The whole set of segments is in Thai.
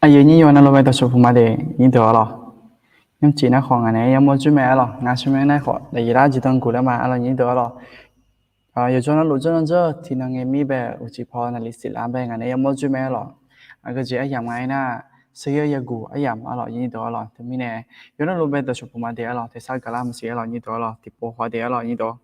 有你有那老外的说服嘛的，你得了。你今天好啊呢，要么准备了，俺是没那好，那伊拉就等过来嘛，了你得了。有种那路子这，听那个米呗，我只跑那里是南边，俺要么准备了，个这样买那，谁要一股，样嘛了，你得了，对面呢，有那老外的说服嘛的了，在啥个啦么些了，你得了，地波花的了，你得。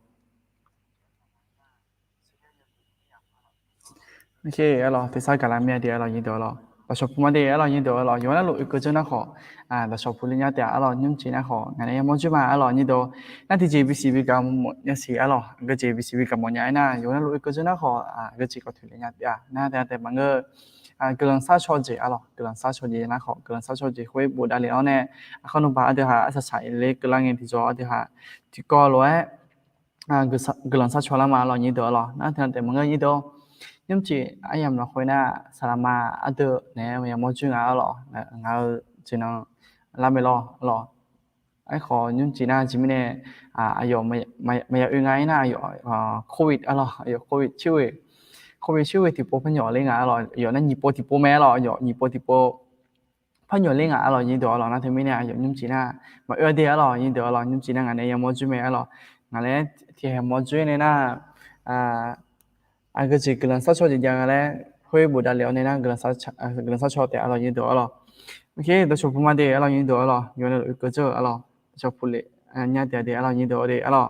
OK lo thì sao cả làm mẹ đi lo như đó lo và shop mà đi lo như đó lo nhưng mà lúc cái chỗ nào họ là shop phụ liên nhà lo nhưng chỉ là họ ngày nay muốn chú mà lo như đó nên thì JVCV cầm một nhà xí lo cái JVCV cầm một nhà na nhưng mà lúc cái chỗ nào họ cái chỉ có thuê liên nhà naแต่บางcái cái lần sau cho gì lo cái lần sau cho gì na họ cái lần sau cho gì huế bộ đại liên nèเขาหนุ่มบ้าเดี๋ยวหาอาศัยเล็กcáiลังเงินที่จอเดี๋ยวหาที่ก่อเลยcái lần sau choละมาlo như đó loนั่นแต่บางcái như đó nhưng chỉ anh em nó khối na salama ăn được nè mình muốn chuyện ngáo lọ ngáo chỉ nó làm lo ai khó nhưng chỉ na chỉ mình nè ai yo mày yêu ngay na yo covid lo yo covid chiu thì bố phân nhỏ lên ngáo lo yo nên nhịp bố mẹ lo yo nhịp bố phân nhỏ lên ngáo lo như đó lo na thì mình nè yo nhưng chỉ na mà yêu đi lo như đó lo nhưng chỉ na ngày này muốn chuyện mẹ lo ngày này thì muốn chuyện này na cái gì cái lần sau cho gì dạng này hơi bù đà liệu này na cái lần sau cho thì alo như đó alo ok tôi chụp mà đi alo như đó alo như là cái chỗ alo chụp phụ lệ nhà thì alo như đó đi alo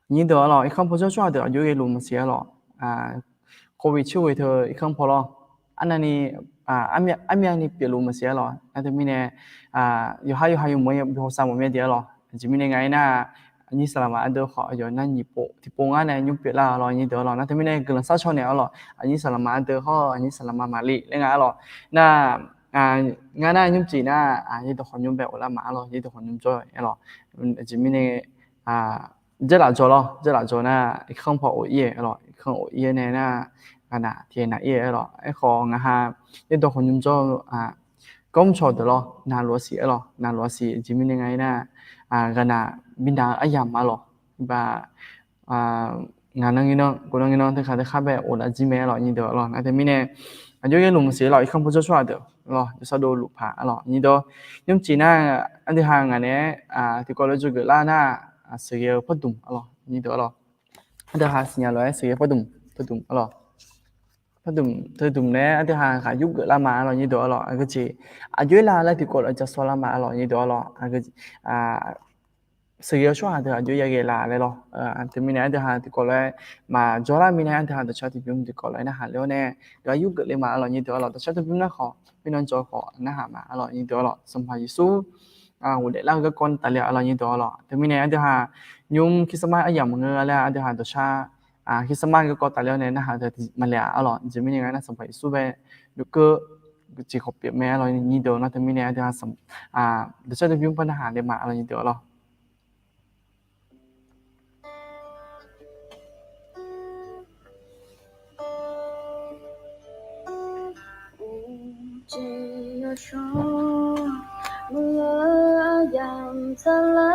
như đó alo không bao giờ cho được như cái luôn xí alo covid chưa thôi không phải lo anh này anh này bị luôn xí alo anh thì mình này有还有没有比如说我们的alo chỉ mình ngày na như selama ada họ giờ nó nhịp bộ thì bộ ngã này nhung biết là lo như đó lo nó thì mình này gần sát cho này lo như selama ada họ như selama mali lên ngã lo na ngã này nhung chỉ na như đó họ nhung béo là mà lo như đó họ nhung cho lo chỉ mình này rất là cho na không phải ổn yên lo không ổn yên này na na thì na yên lo cái họ ngã ha như đó họ nhung cho công cho được lo na lo xí chỉ mình này na cái na bina ayam malo ba ngàn năng ino cô năng ino thì khá khá bé ổn là gì mẹ lo như đó lo tại mình nè anh chơi cái lùng xí lo không bao giờ xóa được lo sau đó lục phá lo như đó nhưng chỉ na anh thứ hai ngày này thì có lẽ cái là na sự nghiệp phát động lo như đó lo anh thứ hai sinh nhật lo sự nghiệp phát động lo phát động này anh thứ hai khá giúp cái là mà lo như đó lo cái gì anh chơi là thì có lẽจะ xóa là mà lo như đó lo cái sự yêu cho hàng thì giờ làเลยlo thì mình nói thì hàng thì có lẽ mà cho là mình nói thì hàng thì cho thì phim thì có lẽ là hàng luôn nè rồi giúp cái mà là như thế là cho thì phim nó khó mình nói cho khó nó hàng mà là như thế là xong phải số để là cái con tài liệu là như thế là thì mình nói thì hàng nhung khi xem ai giống người là thì hàng thì cha khi xem cái con tài liệu này nó hàng thì mà lẽ là chỉ mình nói là xong phải số về được cơ chỉ học biết mẹ là như thế là thì mình nói thì hàng xong để cho thì phim phân hàng để mà là như thế là chỉ ở cho mưa dầm xa lá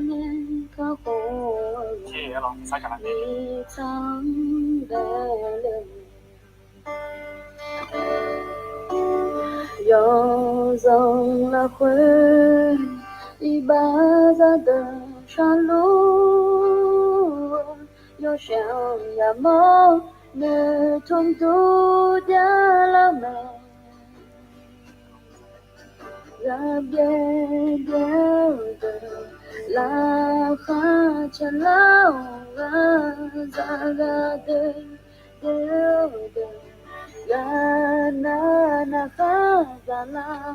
nên có khổ đi thắng về lên gió dòng là khuê đi ba ra đời san lúa gió treo nhà mơ nơi thôn tu gia la mẹ ra bê đeo đời la kha chân lao ra đê đeo đời ga na kha ra la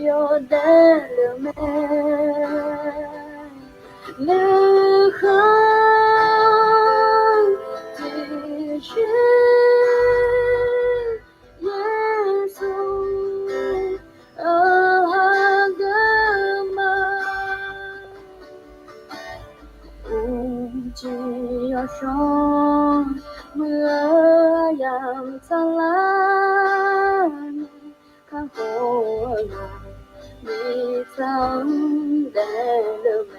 Yo de le me le เมื่อยามสลายข้าโหมีสังแดเลแม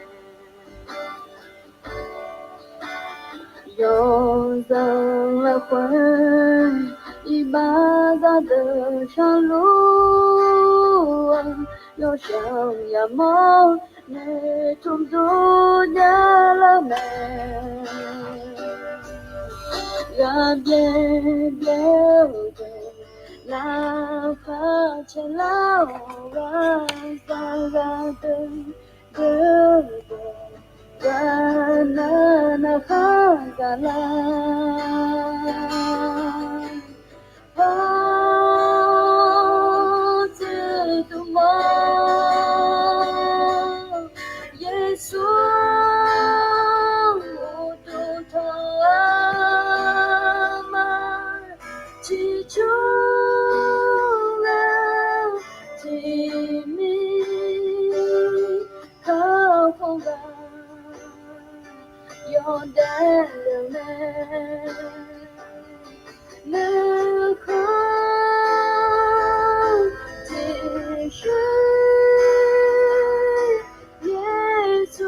ยอซังละควันอีบาซาเดชาลูยอช่างยามองในทุ่มดูญาละแมGà bê bê la pha cha lao ra từng ga na pha ga la pha tu tu mo Giêsu tu tho chỉ chúa là chỉ mi khao không ga do đã lường lơ không chỉ Giêsu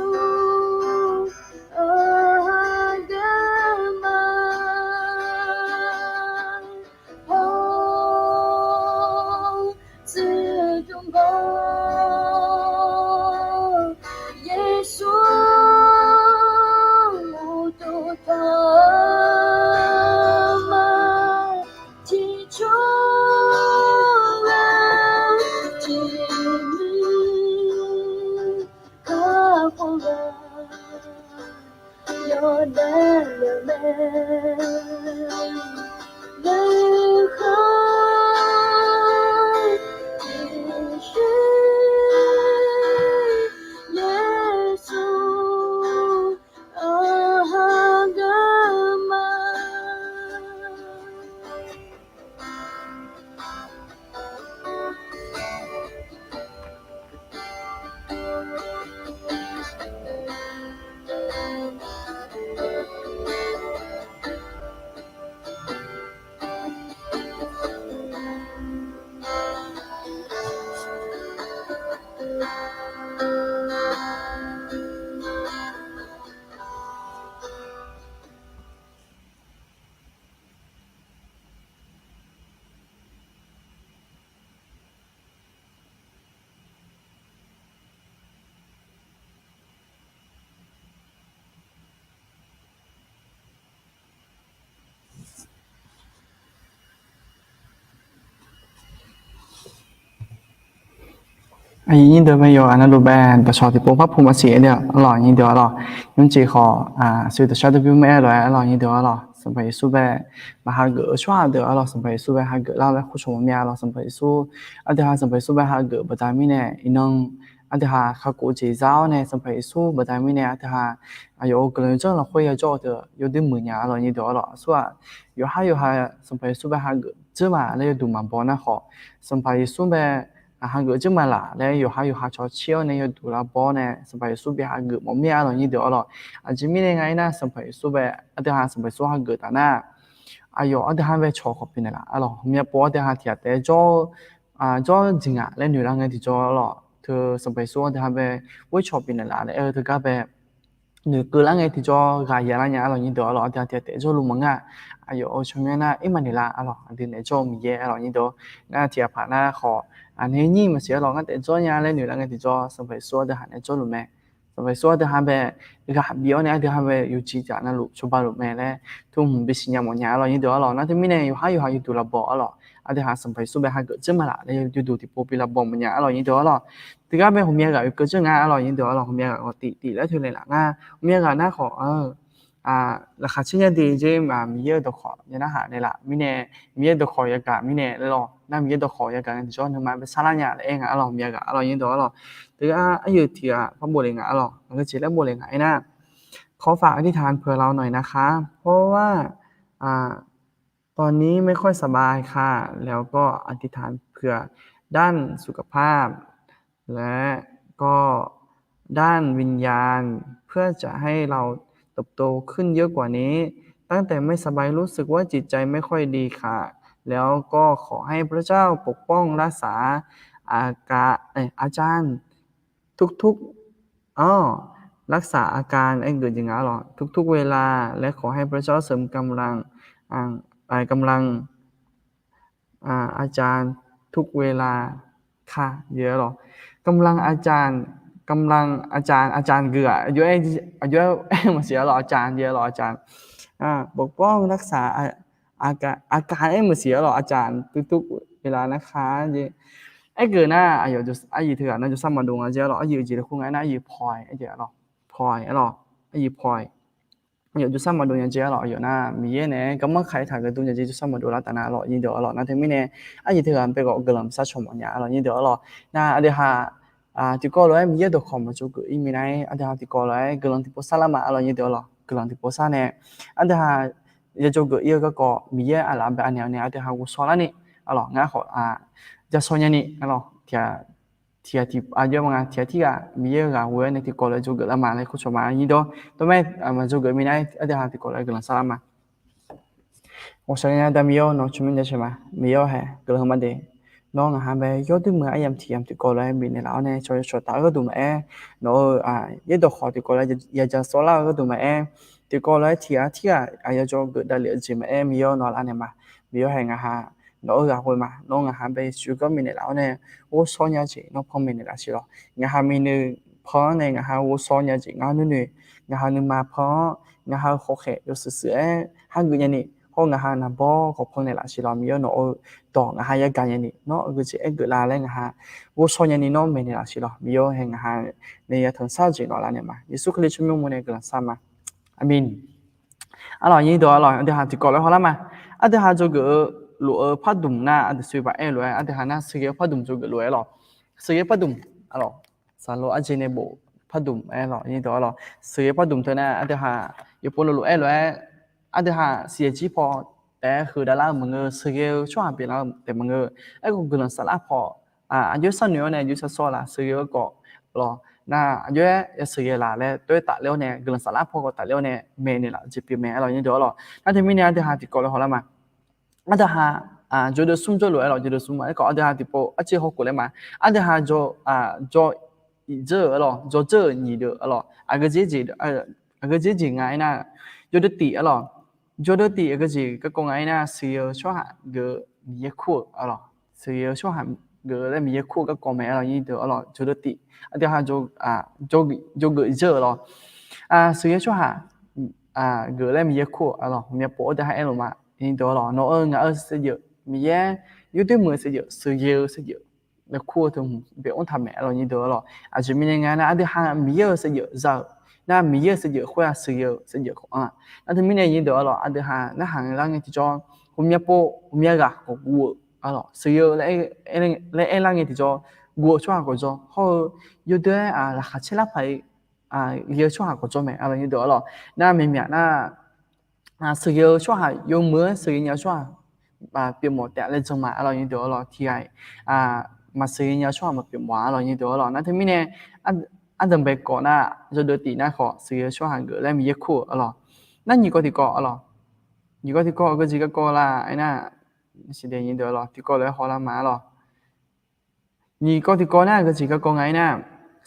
ai nhìn được bây giờ anh là bạn tại sao thì bố pháp không có gì đấy là nhìn được là nhưng chỉ họ sự tự sát được mẹ rồi là nhìn được là xong phải số bé mà hai gỡ xóa được là xong phải số bé hai gỡ lao là khu số mẹ là xong phải số anh thì hai xong phải số bé hai gỡ bởi tại mình này inong anh thì hai khắc cụ chỉ giáo này xong phải số bởi tại mình này anh thì hai ai yêu cái lần trước là khuya cho được yêu đến 10 nhà là nhìn được là số yêu hai xong phải số bé hai gỡ chứ mà lấy đủ mà bỏ nó họ xong phải số bé hàng gỡ chứ mà là đấy yêu hai cho chiếu này yêu đủ là bỏ này xong phải số bé hàng gỡ một mẹ rồi như được rồi chỉ mình này ngay na xong phải số bé anh thì hai xong phải số hàng gỡ ta na yêu anh thì hai về cho copy này là rồi mẹ bỏ thì hai thiệt để cho chính à lên nhiều lần thì cho rồi thì xong phải số anh thì hai về với copy này là để thì các bé nếu cứ là nghe thì cho gà nhà là rồi như được rồi thì thiệt để cho luôn măng à yêu cho mẹ na ít mà này là rồi thì để cho mình về rồi như được na thiệt phải na khó anh ấy nhìn mà sẽ lo cái để cho nhà lên nữa là cái thì cho xong phải xóa được hẳn cho luôn mẹ xong phải xóa được hai bé cái hạt béo này thì hai bé yêu chi trả nó lụt cho ba lụt mẹ này thu mình bị sinh nhà một nhà rồi như đó rồi nó thì mình này yêu hai tụ là bỏ rồi anh thì hai xong phải xóa bé hai cái chứ mà lại đây yêu tụ thì bố bị là bỏ một nhà rồi như đó rồi thì các bé hôm nay gặp cái chứ ngã rồi như đó rồi hôm nay gặp tỷ lệ thôi này là ngã hôm nay gặp nó khóราคาชิ้นดีเจมามีเยอะตัวขอยันอาหารนี่แหละมีเนี่ยมีเยอะตัวขอยากามีเนี่ยเลยหรอน่ามีเยอะตัวขอยากาที่ชอบทำไมเป็นซาลาเนี่ยเองอ่ะหรอมียากาหรอยินตัวหรอแต่ก็อายุที่อ่ะพระบุเรงอ่ะหรอมันก็เจริญบุเรงไงนะขอฝากอธิษฐานเผื่อเราหน่อยนะคะเพราะว่าตอนนี้ไม่ค่อยสบายค่ะแล้วก็อธิษฐานเผื่อด้านสุขภาพและก็ด้านวิญญาณเพื่อจะให้เราเติบโตขึ้นเยอะกว่านี้ ตั้งแต่ไม่สบายรู้สึกว่าจิตใจไม่ค่อยดีค่ะแล้วก็ขอให้พระเจ้าปกป้องรักษาอาจารย์ทุกๆรักษาอาการเกิดอย่างนั้นหรอทุกๆเวลาและขอให้พระเจ้าเสริมกำลังกำลังอาจารย์ทุกเวลาค่ะเยอะหรอกำลังอาจารย์เกืออายุมันเสียหรออาจารย์เยอะหรออาจารย์ปกป้องรักษาอาการมันเสียหรออาจารย์ทุกๆเวลานะคะเกิดหน้า就เถื่อน那就上班动啊，这咯，就空那พลอย这咯，พลอย咯，พลอย就上班动人这咯，那มีเนี่ยก็มาใครถ่ายกันตัวจะ上班动啦，但係咯，呢度咯，那聽咩呢？เถื่อนไปก็กำลังสัชมวัน呀，咯呢度咯，那เดี๋ยวที่ก็เลยมีตัวของมาจุกอีมีไหนเดี๋ยวที่ก็เลยกำลังที่โพสต์ละมา咯呢度咯，กำลังที่โพสต์เนี่ยเดี๋ยวจุกอีก็มีอะไรแบบอันเนี่ยเดี๋ยวกูสอนแล้วนี่咯งั้นขอจะสอนยังนี่咯ที่เยอะมากที่มีก็เว้ยในที่ก็เลยจุกละมาเลยคุณชมมานี่ดูตัวแม่มาจุกมีไหนเดี๋ยวที่ก็เลยกำลังสละมา我想人家没有弄出门的什么没有还กำลังมาเดน้องหาไปยอดมือไอ้ยามที่ก็เลยมีในแล้วเนี่ยช่วยตาก็ดูมาน้องยี่ดอกขอที่ก็เลยอยากจะสอนก็ดูมาที่ก็เลยที่ไอ้จะเกิดได้เลยจิมามี有น้องอันเนี่ยมามี有ให้งาหาน้องก็คุยมาน้องหาไปช่วยก็มีในแล้วเนี่ย我สอนยังจีน้องพอมีในแล้วสิหรองาหามีนึพอเนี่ยงาหา我สอนยังจีงานู่นนี่งาหานึมาพองาหาโอเค有时หาเงินยังนี่งาหานาบอก็พงในละสิเรามีเนาะต่องาหายากันยันนี่เนาะก็จะเกิดลาแล้วงาหาว่าสอนยันนี่เนาะไม่ในละสิเรามีแห่งาหาในทั้งซาจิเนาะละเนี่ยมายิสุคริชมิมุเนี่ยก็สามาอามินยี่ตัวเดี๋ยวหาที่ก่อนแล้วพอละมาเดี๋ยวหาจะก็รู้พัดดุมนะเดี๋ยวสวยไปเลยเดี๋ยวหานะสวยพัดดุมจะก็รวยหรอสวยพัดดุมสารโลอาเจเนโบพัดดุมยี่ตัวสวยพัดดุมเท่านั้นเดี๋ยวหาอยู่พอรู้เลยเดี๋ยวหาเสียจีพอแต่คือดารามึงสเกลช่วงเปลี่ยนแล้วแต่มึงก็กำลังสลับพออายุสั้นอยู่เนี่ยอายุสั้นซ้อละสเกลก็รอน่าอายุสเกลละแล้วตัวตัดเลี้ยวเนี่ยกำลังสลับพอก็ตัดเลี้ยวเนี่ยเมย์นี่แหละจีพีเมย์เราเนี่ยเดี๋ยวรอนั่นที่มีเนี่ยเดี๋ยวหาติดก่อนแล้วพอละมาเดี๋ยวหาจะดูซุ่มจะรวยเราจะดูซุ่มก็เดี๋ยวหาติดพอเจ้าหกเลยมาเดี๋ยวหาจะเจอหรอจะเจอ你的หรอก็เจ๊ง่ายนะจะได้ตีหรอ就到第一个是个公安呢，是要说下个米库是要说下个那米库个公民伊就就到第，第下就个这是要说下个那米库米波的还嘛，伊就no ngã是要米有对么是要那库同别on他们伊就就米人呢，第下米是要造。那米也是有会是有那他明年印度那行那个叫我们个我是有那个叫我做个做好有的那下起来拍也做个做没印度那明年那是有做有么是有做别么的来做嘛印度ที่มาซื้อยาช่วยมาเปลี่ยนหวาน印度那他明年เดิมไปก่อนจะเดือดตีขอซื้อช่วงหางเกิดแล้วมีเยอะคู่นั่นยี่ก็ที่ก่อยี่ก็ที่ก่อก็จีก็ก่อละไอ้น่ะสิเดียยินเดือดที่ก่อแล้วหอละมายี่ก็ที่ก่อก็จีก็ก่อไงน่ะ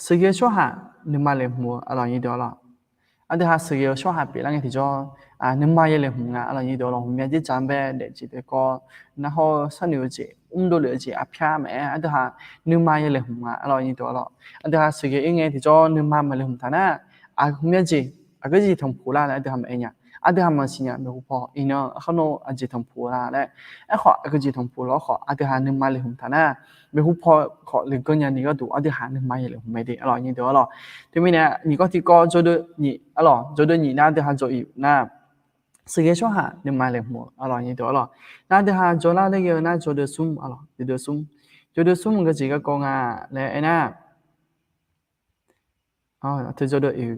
ซื้อช่วงหางนึ่งมาเลยหัวยินเดือดเดี๋ยวหาซื้อช่วงหางเปลี่ยนแล้วไงที่จะนึ่งมาเลยหัวยินเดือดผมอยากจะจำไปเด็กจีเด็กก็然后上牛节都了解偏咩เดี๋ยวหานึ่งมาเลยหัวยินเดือดเดี๋ยวหาซื้อยังไงที่จะนึ่งมาเลยหัวท่านผมอยากจะก็จะทำผูละเดี๋ยวทำเองเดี๋ยวหามาสิ่งไม่พออีน้องเขาโน้จะทำผูละขอก็จะทำผูละขอเดี๋ยวหานึ่งมาเลยหัวท่านไม่พอขอเรื่องกันอย่างนี้ก็ดูเดี๋ยวหานึ่งมาเลยหัวไม่ได้ยินเดือดที่มีเนี่ยนี่ก็ที่ก็จะดูนี่จะดูนี่เดี๋ยวหาจะอีสเกช่วงหานึ่งมาเลยหัวยินเดือดเดี๋ยวหาจะละเรื่องจะดูซุ่มจะดูซุ่มก็จีก็กงแล้วไอ้น่ะที่จะดูอีก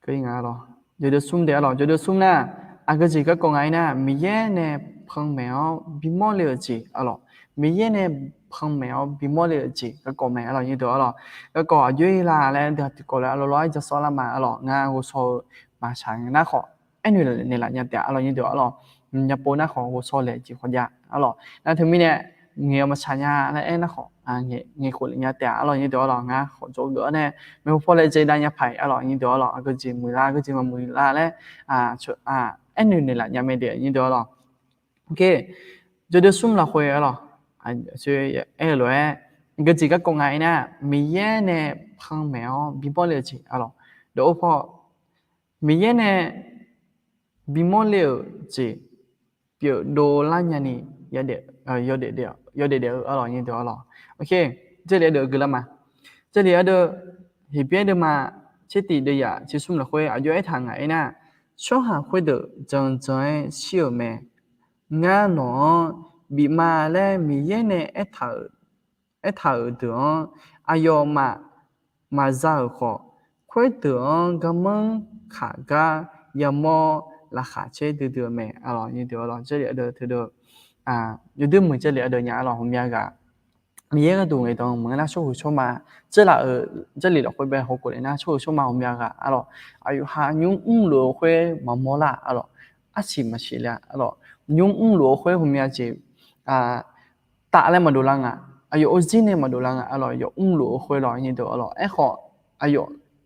ก็ยังไงจะดูซุ่มเดี๋ยวจะดูซุ่มนะก็จีก็กงไอ้น่ะมีเย่เนี่ยพังแมวบิมอลเลยจีมีเย่เนี่ยพังแมวบิมอลเลยจีก็กงแมวยินเดือดก็ก่อยุ่ยละแล้วเดี๋ยวที่ก่อแล้วร้อยจะซ้อนละมางานกูโซมาใช้น่าขอ အဲ့နွေနေလာညတဲ့အလောင်းကြီးတော့အလောညပေါ်နာခေါ်ကိုဆောလေကြီးခေါ်ကြအလောနာသမီးနဲ့ငယ်မချညာနဲ့အဲ့နခေါ်ငယ်ကိုညတဲ့အလောင်းကြီးတော့အလောငါခေါ်ကြိုးတော့နဲ့မေဖို့လေကြီးတိုင်းဖိုင်အလောင်းကြီးတော့အလောအခုကြီးမူလာအခုကြီးမမူလာလဲအဲ့နွေနေလာညမဲ့တဲ့ကြီးတော့အလောโอเค就得送了回来了所以အဲ့လို个几个公爱呢每year呢旁边比包了起啊咯တော့ဖို့每year呢比莫了起表多啦年呢有的啊咯你多咯 OK 这里的个了嘛这里的那边的嘛这地的呀就送了回啊有一趟爱呢小孩会的真正小妹ngã nó bị mà lên mi ye này ít thở tưởng ayo mà ra khó khối tưởng cảm ơn khả ga ya mo là khả chế từ từ mẹ alo như từ alo chế liệu từ từ như đứa mình chế liệu từ nhà alo hôm nay cả mi ye cái đồ này tao mình là số mà chế là ở chế liệu là khối bé học của này na số mà hôm nay cả alo ayo ha nhung lúa khối mà mua là alo mà xí là alo nhung lúa khối hôm nay chỉ tạ lên mà đồ lăng ayo ozin này mà đồ lăng alo ayo lúa khối rồi như đồ alo họ ayo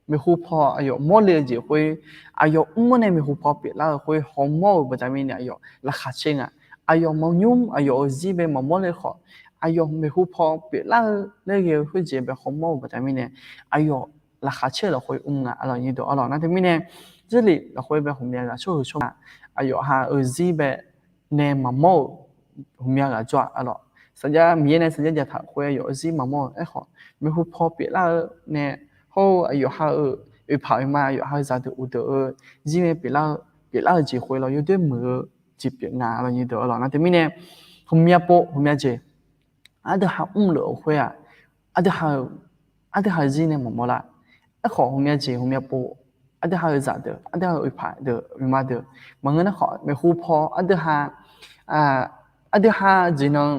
mình hụp họ ayo mua liền gì khối ayo này mình hụp họ bị là khối hormone vitamin này ayo là khát chênh ayo mau nhung ayo ozin về mà mua liền họ ayo mình hụp họ bị là cái khối gì về hormone vitamin này ayo là khát chênh là khối alo như đồ alo那这边呢这里là khối về hôm nay là số mà ayo ha ozin về nè mà mua hôm nay là cho aloสัญญามีในสัญญาจะถักคุยอยู่สิมาโม่ไอ้ขอไม่ฮู้พอเปล่าเนี่ยเขาอยู่หาผ่ามาอยู่หาจะดูจีไม่เปล่าจีคุยเราอยู่ด้วยมือจีเปลี่ยนงานเราอยู่ตัวเรานะแต่มีเนี่ยผมมีโปผมมีเจอันเดียหาเหลือคุยอันเดียหาจีเนี่ยมาโม่ละไอ้ขอผมมีเจผมมีโปอันเดียหาจะดูอันเดียหาผ่าดูมาดูบางเงินขอไม่ฮู้พออันเดียหาอันเดียหาจีน้อง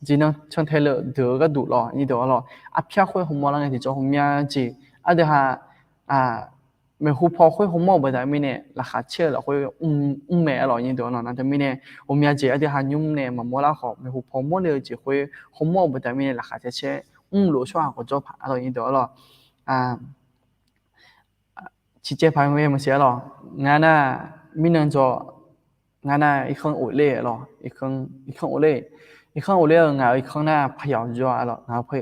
chỉ năng trong thế lệ được cái đủ lo như đó lo áp phá khối hồng màu là thì cho hồng nha chỉ để ha mình hụp phá khối hồng màu bây giờ mình nè là khát chơi là khối mẹ lo như đó lo nên mình nè hồng nha chỉ để ha nhung nè mà mua là họ mình hụp phá mua được chỉ khối hồng màu bây giờ mình nè là khát chơi lúa xoa của cho phá lo như đó lo chỉ chơi phá mình sẽ lo ngay na mình nên cho ngay na ít không ổn lệ lo ít không ổn lệอีกข้างโอเล่งาอีกข้างหน้าพยาวจ้าอะไร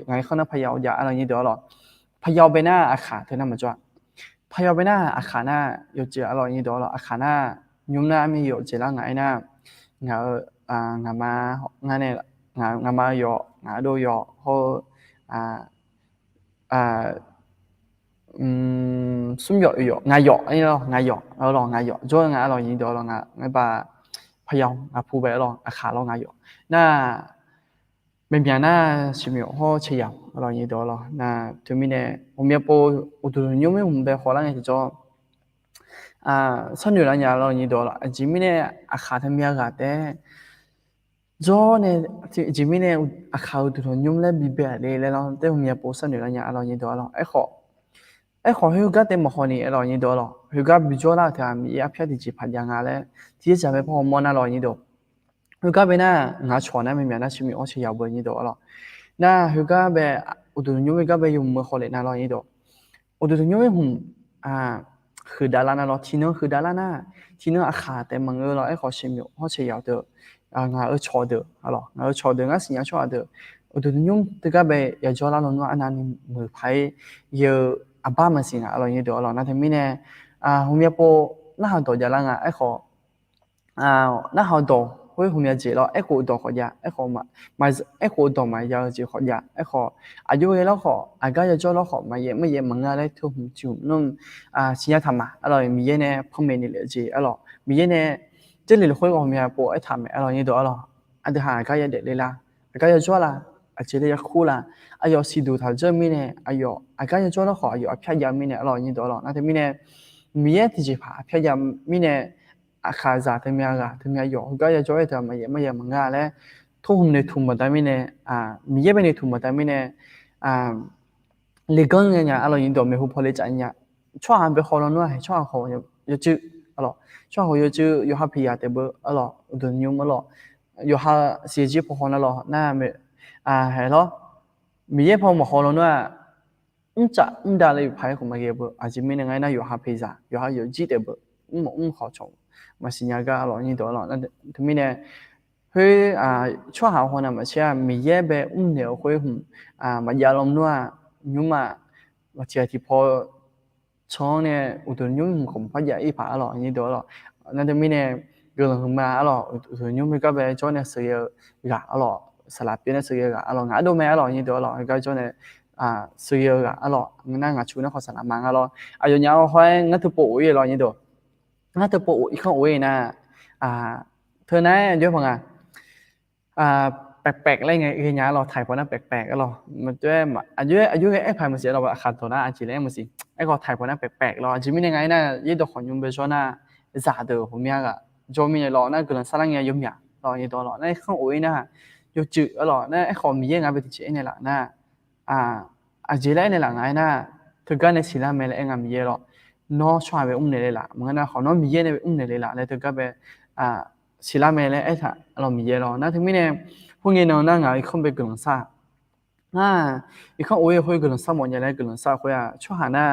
งาข้างหน้าพยาวยาอะไรนี่เดี๋ยวหรอพยาวไปหน้าอาขาเธอหน้ามาจ้าพยาวไปหน้าอาขาหน้าอยู่เจออะไรนี่เดี๋ยวหรออาขาหน้ายุ่มหน้ามีอยู่เจอแล้วไงหน้างามางาเนี่ยงามาอยู่งาโดอยู่เขาซุ่มอยู่งาอยู่อันนี้หรองาอยู่หรองาอยู่จ้างาอะไรนี่เดี๋ยวหรองาปลาพยาวผู้ไปหรออาขาหรองาอยู่น่าเป็นอย่างน่าชิมิโอเชียวเราอย่างนี้ตัวเราน่าถึงมีเนี่ยผมมีโปรอุดมยุ่งไม่ผมไปขอแล้วไงที่จะสนุกแล้วเนี่ยเราอย่างนี้ตัวเราจิมิเนี่ยอาคาทำมีอากาศแต่จ้าเนี่ยจิมิเนี่ยอาคาอุดมยุ่งแล้วบีเบะเลยแล้วแต่ผมมีโปรสนุกแล้วเนี่ยเราอย่างนี้ตัวเราไอ้ขอฮิวกัดเต็มหม้อนี่เราอย่างนี้ตัวเราฮิวกัดบิจอลาที่มีอาเพียที่จีพัดยังไงเลยที่จะไปพอมอน่าเราอย่างนี้ตัวฮูก้าเป็นน่ะงาชอนน่ะไม่มีน่ะชิมิโอเชียวบนนี้ตัวหรอน่ะฮูก้าเป็นอุดมยุ่งก็เป็นยุ่งมือขอเลยน่ะหรอนี้ตัวอุดมยุ่งหุ่มคือดาราน่ะหรอที่นึงคือดาราน่ะที่นึงอาคาแต่มังเออหรอไอ้ขอชิมิโอเชียวตัวงาชอเด้อหรองาชอเด้องาสิญญาชอเด้ออุดมยุ่งตัวก็เป็นอยากจะลาลงว่าอันนั้นมือไพ่เยอะอาบ้ามันสิงะหรอนี้ตัวหรอน่ะแต่มีเนี่ยผมมีโปน่าหาตัวจะละงะไอ้ขอน่าหาตัว会后面接了，一个多学呀，一个嘛，一个多嘛要就学呀，一个有嘢咯學，家要做咯學，乜嘢問啊咧，都唔做，弄先一談嘛，咪嘢呢方面你了解，咪嘢呢，即係你開個面播一談咪，呢度啲家要嚟啦，家要做啦，即係要苦啦，要試圖頭做咩呢？家要做咯學，要偏入咩呢？呢度那啲咩呢？咪嘢直接拍偏入咩呢？อาคาซาเทมีอากาเทมีอายุก็จะช่วยเธอไม่มังงะเลยทุ่มในทุ่มมาแต่ไม่เนี่ยมีเยอะไปในทุ่มมาแต่ไม่เนี่ยเลี้ยงเงี้ยอะไรยิ่งตัวไม่หูพอเลยจันเนี่ยช่วยหันไปขอเราหน่อยช่วยขออย่าจื้อ alors ช่วงเขาอยู่ชื่ออยู่หาพิยาเตเบอ alors อุดมยุม alors อยู่หาเสียจีพอคน alors น่าเมเห็นแล้วมีเยอะพอมาขอแล้วว่าจะได้เลยพายของมาเก็บอาจจะมีในไงน่าอยู่หาพิซซ่าอยู่หาอยู่จีเตเบอขอชงมาสิญญาก็ alors นี่ตัว alors นั่นถึงมีเนี่ยเฮ้ยช่วงหาคนน่ะมาเชื่อมีเยอะแบบเดี๋ยวคุยหุ่มายาลมนัวยุมาว่าเชื่อที่พอช่องเนี่ยอุดมยุ่งของพยาอีผาหรอนี่ตัวหรอนั่นจะมีเนี่ยเกิดขึ้นมาหรออุดมยุ่งมันก็แบบช่องเนี่ยซื้อกะหรอสลับเป็นซื้อกะหรองาดูแม่หรอนี่ตัวหรอก็ช่องเนี่ยซื้อกะหรองั้นงาชูนะขอสลับมังหรออายุยาวค่อยงั้นถือปุ๋ยหรอนี่ตัวงั้นถือปุ๋ยอีกข้างอุ้ยนะเธอเนี่ยเยอะพังแปลกๆอะไรไงเงี้ยเราถ่ายพอนั้นแปลกๆก็เรามันจะแบบอายุไอ้พายมันเสียเราแบบขาดตัวนะอาจจะเล่นมันสิไอ้ก็ถ่ายพอนั้นแปลกๆเราอาจจะมียังไงนะยี่ตัวของยุ่งไปช่วงน่ะจ่าเดือผมยังจอมีเรานั่นก็เลยสร้างเงี้ยยุ่งยากเรายี่ตัวเราในข้างอุ้ยนะอยู่จืดเรานั่นไอ้ของมียังไงไปติดเชื้อเนี่ยแหละนะอาจจะเล่นเนี่ยแหละไงนะถึงกันในศิลาเมลเองมีเยอะเราน้อช่วยไปเนี่ยแหละมันก็เขาน้อมีเยอะเนี่ยเนี่ยแหละแล้วถึงกันไปศิลาเมลไอ้ท่าเรามีเยอะเรานั่นถึงมีเนี่ยพวกนี้เนาะนั่งอีกคนไปกลุ่มซ่าอีกคนโอ้ยคุยกลุ่มซ่าหมดยังไงกลุ่มซ่าคุยช่วงหน้า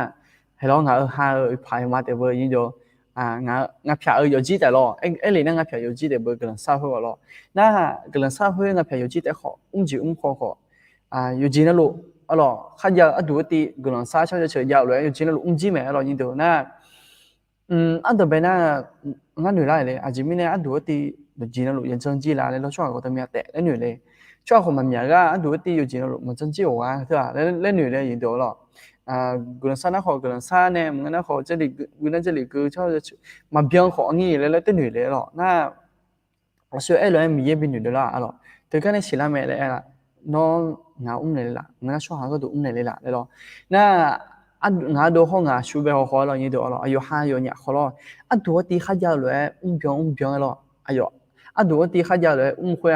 ให้เราหาพายมาเดี๋ยวยิ่งจะงาเพียอยู่จีแต่ละเลยนั่งงาเพียอยู่จีแต่เบอร์กลุ่มซ่าคุยละน่ากลุ่มซ่าคุยงาเพียอยู่จีแต่ขอจีขออยู่จีนั่นลูalors ข้าอยากดูที่กลุ่มซ่าชอบจะเฉยยาวเลยอยู่จีนั่นลูจีแม่alorsยิ่งเดียวน่าอันเดียวเป็นน่างานหน่วยอะไรเลยอาจจะไม่แน่อันดูที่จีนั่นลูยังจังจีละเลยเราช่วยก็ต้องมีแต่เล่นหน่วยเลยช่วยคนมันมีก็อันดูที่อยู่จีนั่นลูมันจังจีหัวใช่ป่ะเล่นหน่วยเลยยิ่งเดียวละกลุ่มซ่าน่าขอกลุ่มซ่าเนี่ยมันน่าขอ这里กลุ่ม这里ก็ชอบจะมาเบี้ยงของี้เลยเต้นหน่วยเลยละน่า我说哎，来米也比女的啦，alors，对个那西拉美来啦，น้องเลยล่ะงั้นช่วงหาก็ดูเลยล่ะเลยหรอน่างาดูห้องชูเบลขอเรานี่ดูเราอายุ5อยู่เนี่ยขอเราดูที่ข้าจะเลยเบียงเราอายุดูที่ข้าจะเลยคุย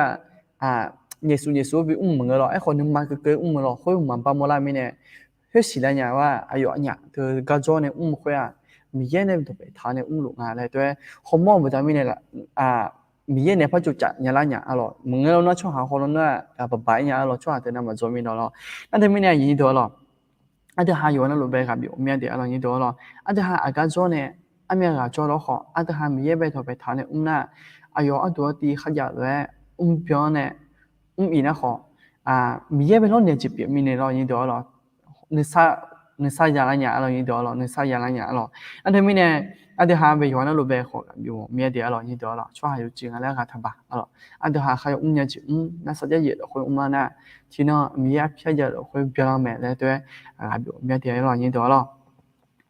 เยซูไปมึงเราไอ้คนนึงมาเกิดมึงเราคุยมันปามลามิเนี่ยเฮ้ยสิแล้วเนี่ยว่าอายุเนี่ยเธอก็จอเนี่ยคุยมีเยอะเนี่ยตัวไปทานเนี่ยลูกงานเลยด้วยเขามองไปทางมิเนี่ยละมีเยอะเนี่ยพอจุดจัดเนี่ยละเนี่ยอ๋อมึงเราเนาะช่วงหาคนนั้นแบบไปเนี่ยเราช่วงแต่นั้นมาจอมีเรานั่นแต่ไม่เนี่ยยินดีเราอันเดียวหาอยู่นั่นรูปแบบครับอยู่มีเดียวเรายินดีเราอันเดียวหาอากาศจอเนี่ยอันมีอากาศจอเราขออันเดียวหามีเยอะไปตัวไปทานเนี่ยน่ะอายุอันตัวที่ขยันเลยเพียงเนี่ยอีนะขอมีเยอะไปแล้วเนี่ยจีบมีเนี่ยเรายินดีเรานิสัยอย่างไรเนี่ยเรายินดีเรานิสัยอย่างไรเนี่ยเราอันเดียวมีเนี่ยอันเดียวหาไปอยู่นั่นรูปแบบขอครับอยู่มีเดียวเรายินดีเราช่วงอยู่จริงอะไรกันทั้งบ้านอันเดียวหาใครเนี่ยจีน่าสนใจเยอะคนมาเนี่ยที่นั่นมีอะไรเยอะเราคุยเปลี่ยนแม่เลยด้วยครับมีเดียวเรายินดีเรา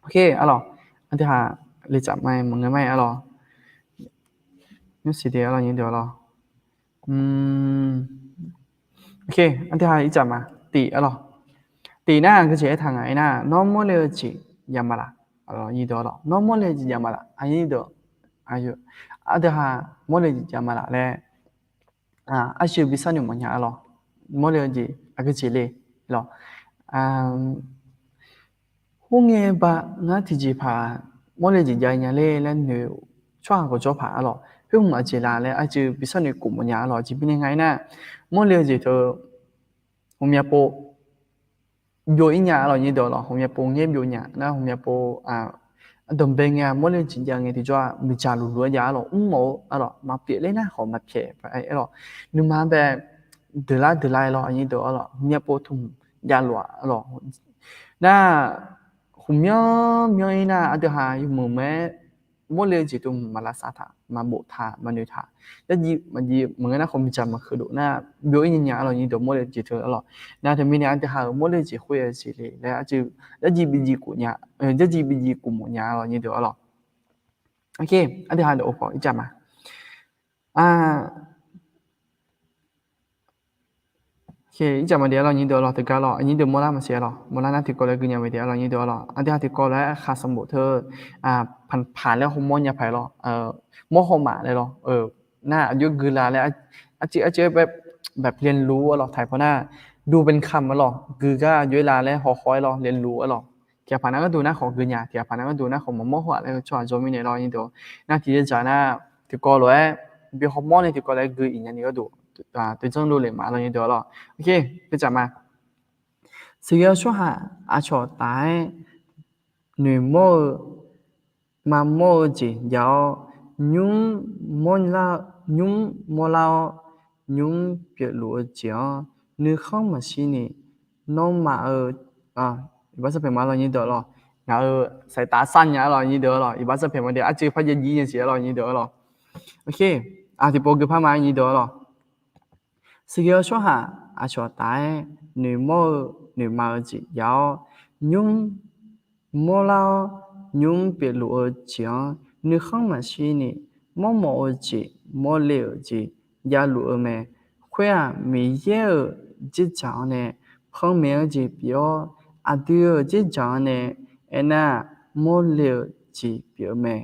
โอเคอันเดียวหาเรื่องจับไม่มึงไม่นี่สิเดียวเรายินดีเราโอเคอันเดียวหาอีจับมาตีตีน่าก็จะทางไหนน่ะ normal เลยจียามาละยินดีเรา normal เลยจียามาละอันนี้ตัวอายุอันเดียวหา normal เลยจียามาละเลยอาชีพวิศวะมันยากnormal เลยจีอาก็จีเลยพวกเงี้ยบ้างานที่จีพาโมเลจีใจเนี่ยเลยแล้วหนูช่วงก็จบผ่าเพื่อมาจีลาเลยอาจจะพิเศษในกลุ่มเนี่ยจีเป็นยังไงนะโมเลจีเธอผมอยากโปอยู่อีกอย่างนี่เดียวผมอยากโปเงียบอยู่เนี่ยนะผมอยากโปดมเบงเนี่ยโมเลจีอย่างเงี้ยที่จะมีจารุรัวยาโมมาเปลี่ยนเลยนะเขามาเปลี่ยนไปนึกมาแบบเดือดร้ายนี่เดียวผมอยากโปทุ่มยาหลัวน่าหุ่มย่อน่ะอันเดียวหาอยู่มือแม่โมเลจิตุมาลาซาถามาโบธามาเนธาแล้วยีเหมือนกันนะคงมีจำมาคือดูน่าเบี้ยยิ่งอย่างเรานี่เดี๋ยวโมเลจิเธอน่าจะมีเนี่ยอันเดียวหาโมเลจิคุยสิเลยแล้วอาจจะแล้วยีบีจีกูเนี่ยจะยีบีจีกูหมดเนี่ยเรานี่เดี๋ยวโอเคอันเดียวหาเดี๋ยวพออีกจำมาโอเคอีกจำมาเดี๋ยวเรายินดีเราถึงกันยินดีโมล่ามาเสียโมล่าน่าถึงก็เลยกินอย่างเดียวเรายินดีอันที่หาถึงก็แล้วค่าสมบูรณ์เธอผ่านแล้วฮอร์โมนยาไผ่โมฮอร์มาเลยน่าอายุกือลาแล้วอาจจะแบบเรียนรู้ไทยเพราะน่าดูเป็นคำกือก็ยุลาแล้วหอคอยเรียนรู้โอเค ที่ผ่านนั้นก็ดูนะขอกินยาที่ผ่านนั้นก็ดูนะขอมอหัวแล้วช่วยจอมิเนี่ยเราอย่างตัวน่าที่จะนะที่ก็เลย比好忙的ที่ก็เลยกินอีกอย่างนี้ก็ดู对症路เลยมาเราอย่างตัวเราโอเคก็จะมาสิ่งที่ช่วยหาอาชอตายหนึ่งโมมาโมจียาวยุ่งมอลายุ่งมอลายุ่งเปียหลัวเจียวเนื้อข้างมาสินี่น้องมาอีบ้าจะเป็นมาเราอย่างตัวเรา然后ใส่ตาสั้นอย่างเราอย่างตัวเราอีบ้าจะเป็นมาเดี๋ยวอาจจะพยายามยิงเสียเราอย่างตัวเราโอเคที่บอกกับพ่อมาอย่างตัวเราสิ่งที่ช่วยหาอาชอตายหนึ่งโมหนึ่งมาจียาวยุ่งมอลายุ่งเปียหลัวเจียวเนื้อข้างมาสินี่มอจีมอเลี้ยวจียาหลัวแม่คุยมีเยอะจิตจังเนี่ยเพิ่งมีจีเปียวอาทิตย์จิตจังเนี่ยน่ะมอเลี้ยวจีเปียวแม่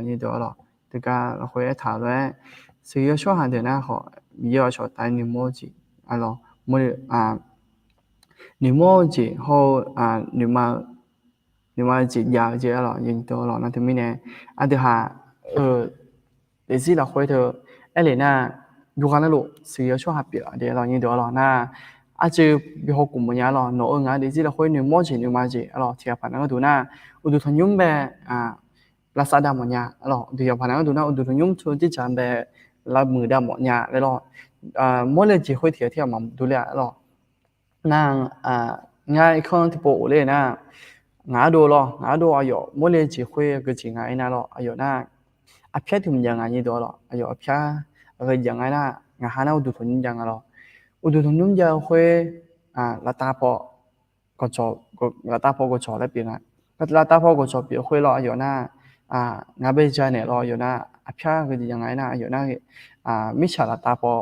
อย่างตัวเรา这个回来讨论谁要说喊的那好มี要求带你摸几摸你摸几后你嘛几要几认多了那对面呢对下你知啦回头你那如果那路谁要说下别了的认多了那就比好古么样了那你知啦回你摸几你嘛几贴盘那个度那我都同用呗Lazada một nhà, thì giờ phản ánh tụi nó tụi nó nhúng cho chiếc chạm về là 10 đam một nhà, đấy mỗi lần chỉ hơi thiệt mà tụi lẹ nàng ngay không thì bộ lên ngã đồ ở chỗ mỗi lần chỉ hơi cái chỉ ngay ở chỗ phía thì mình dạng như đó ở chỗ phía cái dạng ngay ngã hai nó tụi nó dạng tụi nó nhúng giờ hơi là ta bỏ có chỗ đấy biển là ta bỏ có chỗ biển hơi ở chỗงาเบจเนี่ยรออยู่นะพยาคือยังไงนะอยู่นะมิชาลาตาพอ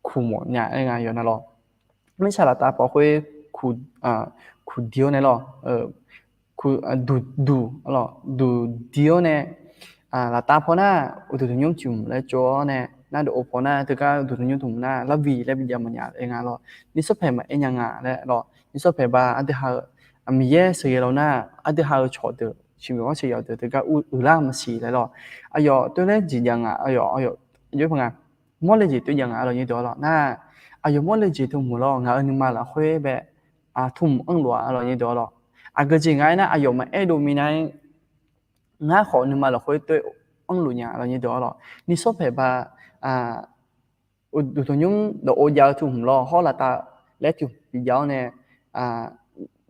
คูหมดเนี่ยไงอยู่นะรอมิชาลาตาพอคุยคูเดียวเนี่ยรอคูดูรอดูเดียวเนี่ยลาตาพอน่ะอุตุยงจุ่มแล้วจ่อเนี่ยน่าดูโอพอน่ะถึงก็อุตุยงถุ่มน่ะแล้ววีแล้ววิญญาณมันเนี่ยไงรอนี่สุดเพมาเอ็นยังไงแล้วรอนี่สุดเพบ้าอันที่หามีเยอะสิ่งเราน่ะอันที่หาชอดชีวิตว่าเสียเดี๋ยวก็อุล่ามาสีแล้วตัวเล็กจียังเยอะพังมอลเลยจีตัวยังเราอย่างตัวน่ามอลเลยจีทุ่มหัวงานึงมาละคุยแบบทุ่มอังหลัวเราอย่างตัวก็จริงไงนะมาดูมีนายงาขอนึงมาละคุยตัวอังหลัวเนี่ยเราอย่างตัวนี่ชอบแบบดูตัวยุ่งดูโอยาวทุ่มหัวเขาละตาเล็กจุดยาวเนี่ย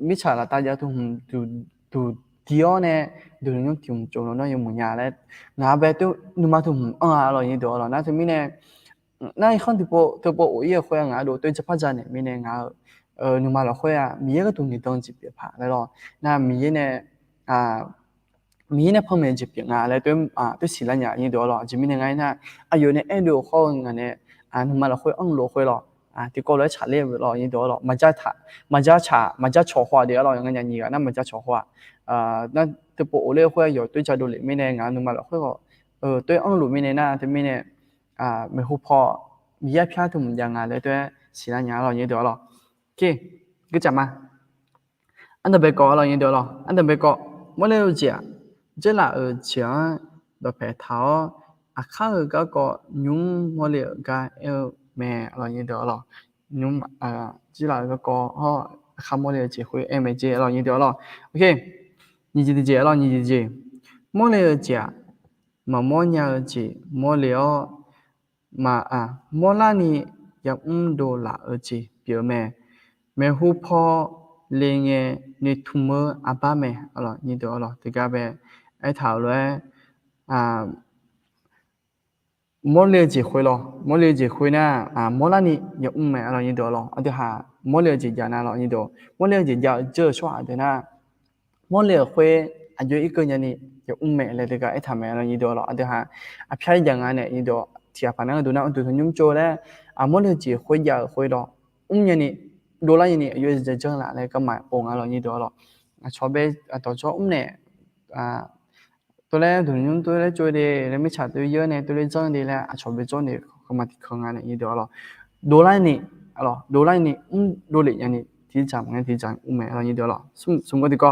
มิจฉาละตายาวทุ่มดูเดียวเนี่ยดูนี่จุ่มโจรน่ะยังมุ่งยาเลยงาแบบตัวนึกมาถึงเราอย่างเดียวน่าจะมีเนี่ยน่าอีกคนที่พอโอ้ยคุยงาดูตัวจะพัฒนาเนี่ยมีเนี่ยงานึกมาเราคุยมีก็ตัวนี้ต้องจีบเปล่าเลยน่ามีเนี่ยพ่อแม่จีบงาเลยตัวสิ่งละอย่างเดียวจะมีเนี่ยไงนะอยู่เนี่ยดูเขาเนี่ยนึกมาเราคุยเราคุยที่ก็เลยฉาเล่อย่างเดียวมันจะโชว์หัวเดียวอย่างเงี้ยนี่ก็มันจะโชว์หัว那这不我嘞会有对家都里面呢，俺弄嘛了会对安路面呢，对面呢没好跑，米也偏都唔样嘞，对，是那样了，也对了，OK，个讲嘛，安德别搞了，也对了，安德别搞，我来有讲，这啦讲到白头，看个用我了个咩了，也对了，用这啦个看我了机会，没接了，也对了，OK。你记得接了，你记得接，莫了接，莫鸟接，莫了莫拉你要多拉接，表妹，没胡跑，另个你图么阿爸妹，你得了，这个呗，讨论莫了接会了，莫了接会呢，莫拉你要妹，你得了，对哈，莫了接家那你得，莫了接要这说的呢。มอเลยคุยอายุอีกอย่างนี้จะแม่เลยที่ก็ทำอะไรยี่ตัวเราเดี๋ยวพี่ยังไงเนี่ยยี่ตัวที่ผ่านนั้นดูนะดูทุนยุ่งโจแล้วมอเลยจีคุยยาวคุยเราอย่างนี้ดูแลอย่างนี้อายุจะเจอละเลยก็หมายปงอะไรยี่ตัวเราชอบไปต่อชอบเนี่ยตัวแรกทุนยุ่งตัวแรกช่วยดีแล้วไม่ชัดตัวเยอะเนี่ยตัวแรกเจอดีแล้วชอบไปเจอเนี่ยก็มาที่เครื่องงานเนี่ยยี่ตัวเราดูแลนี่ดูแลนี่ดูเลยอย่างนี้ที่จำงั้นที่จำแม่อะไรยี่ตัวเราสมมติก็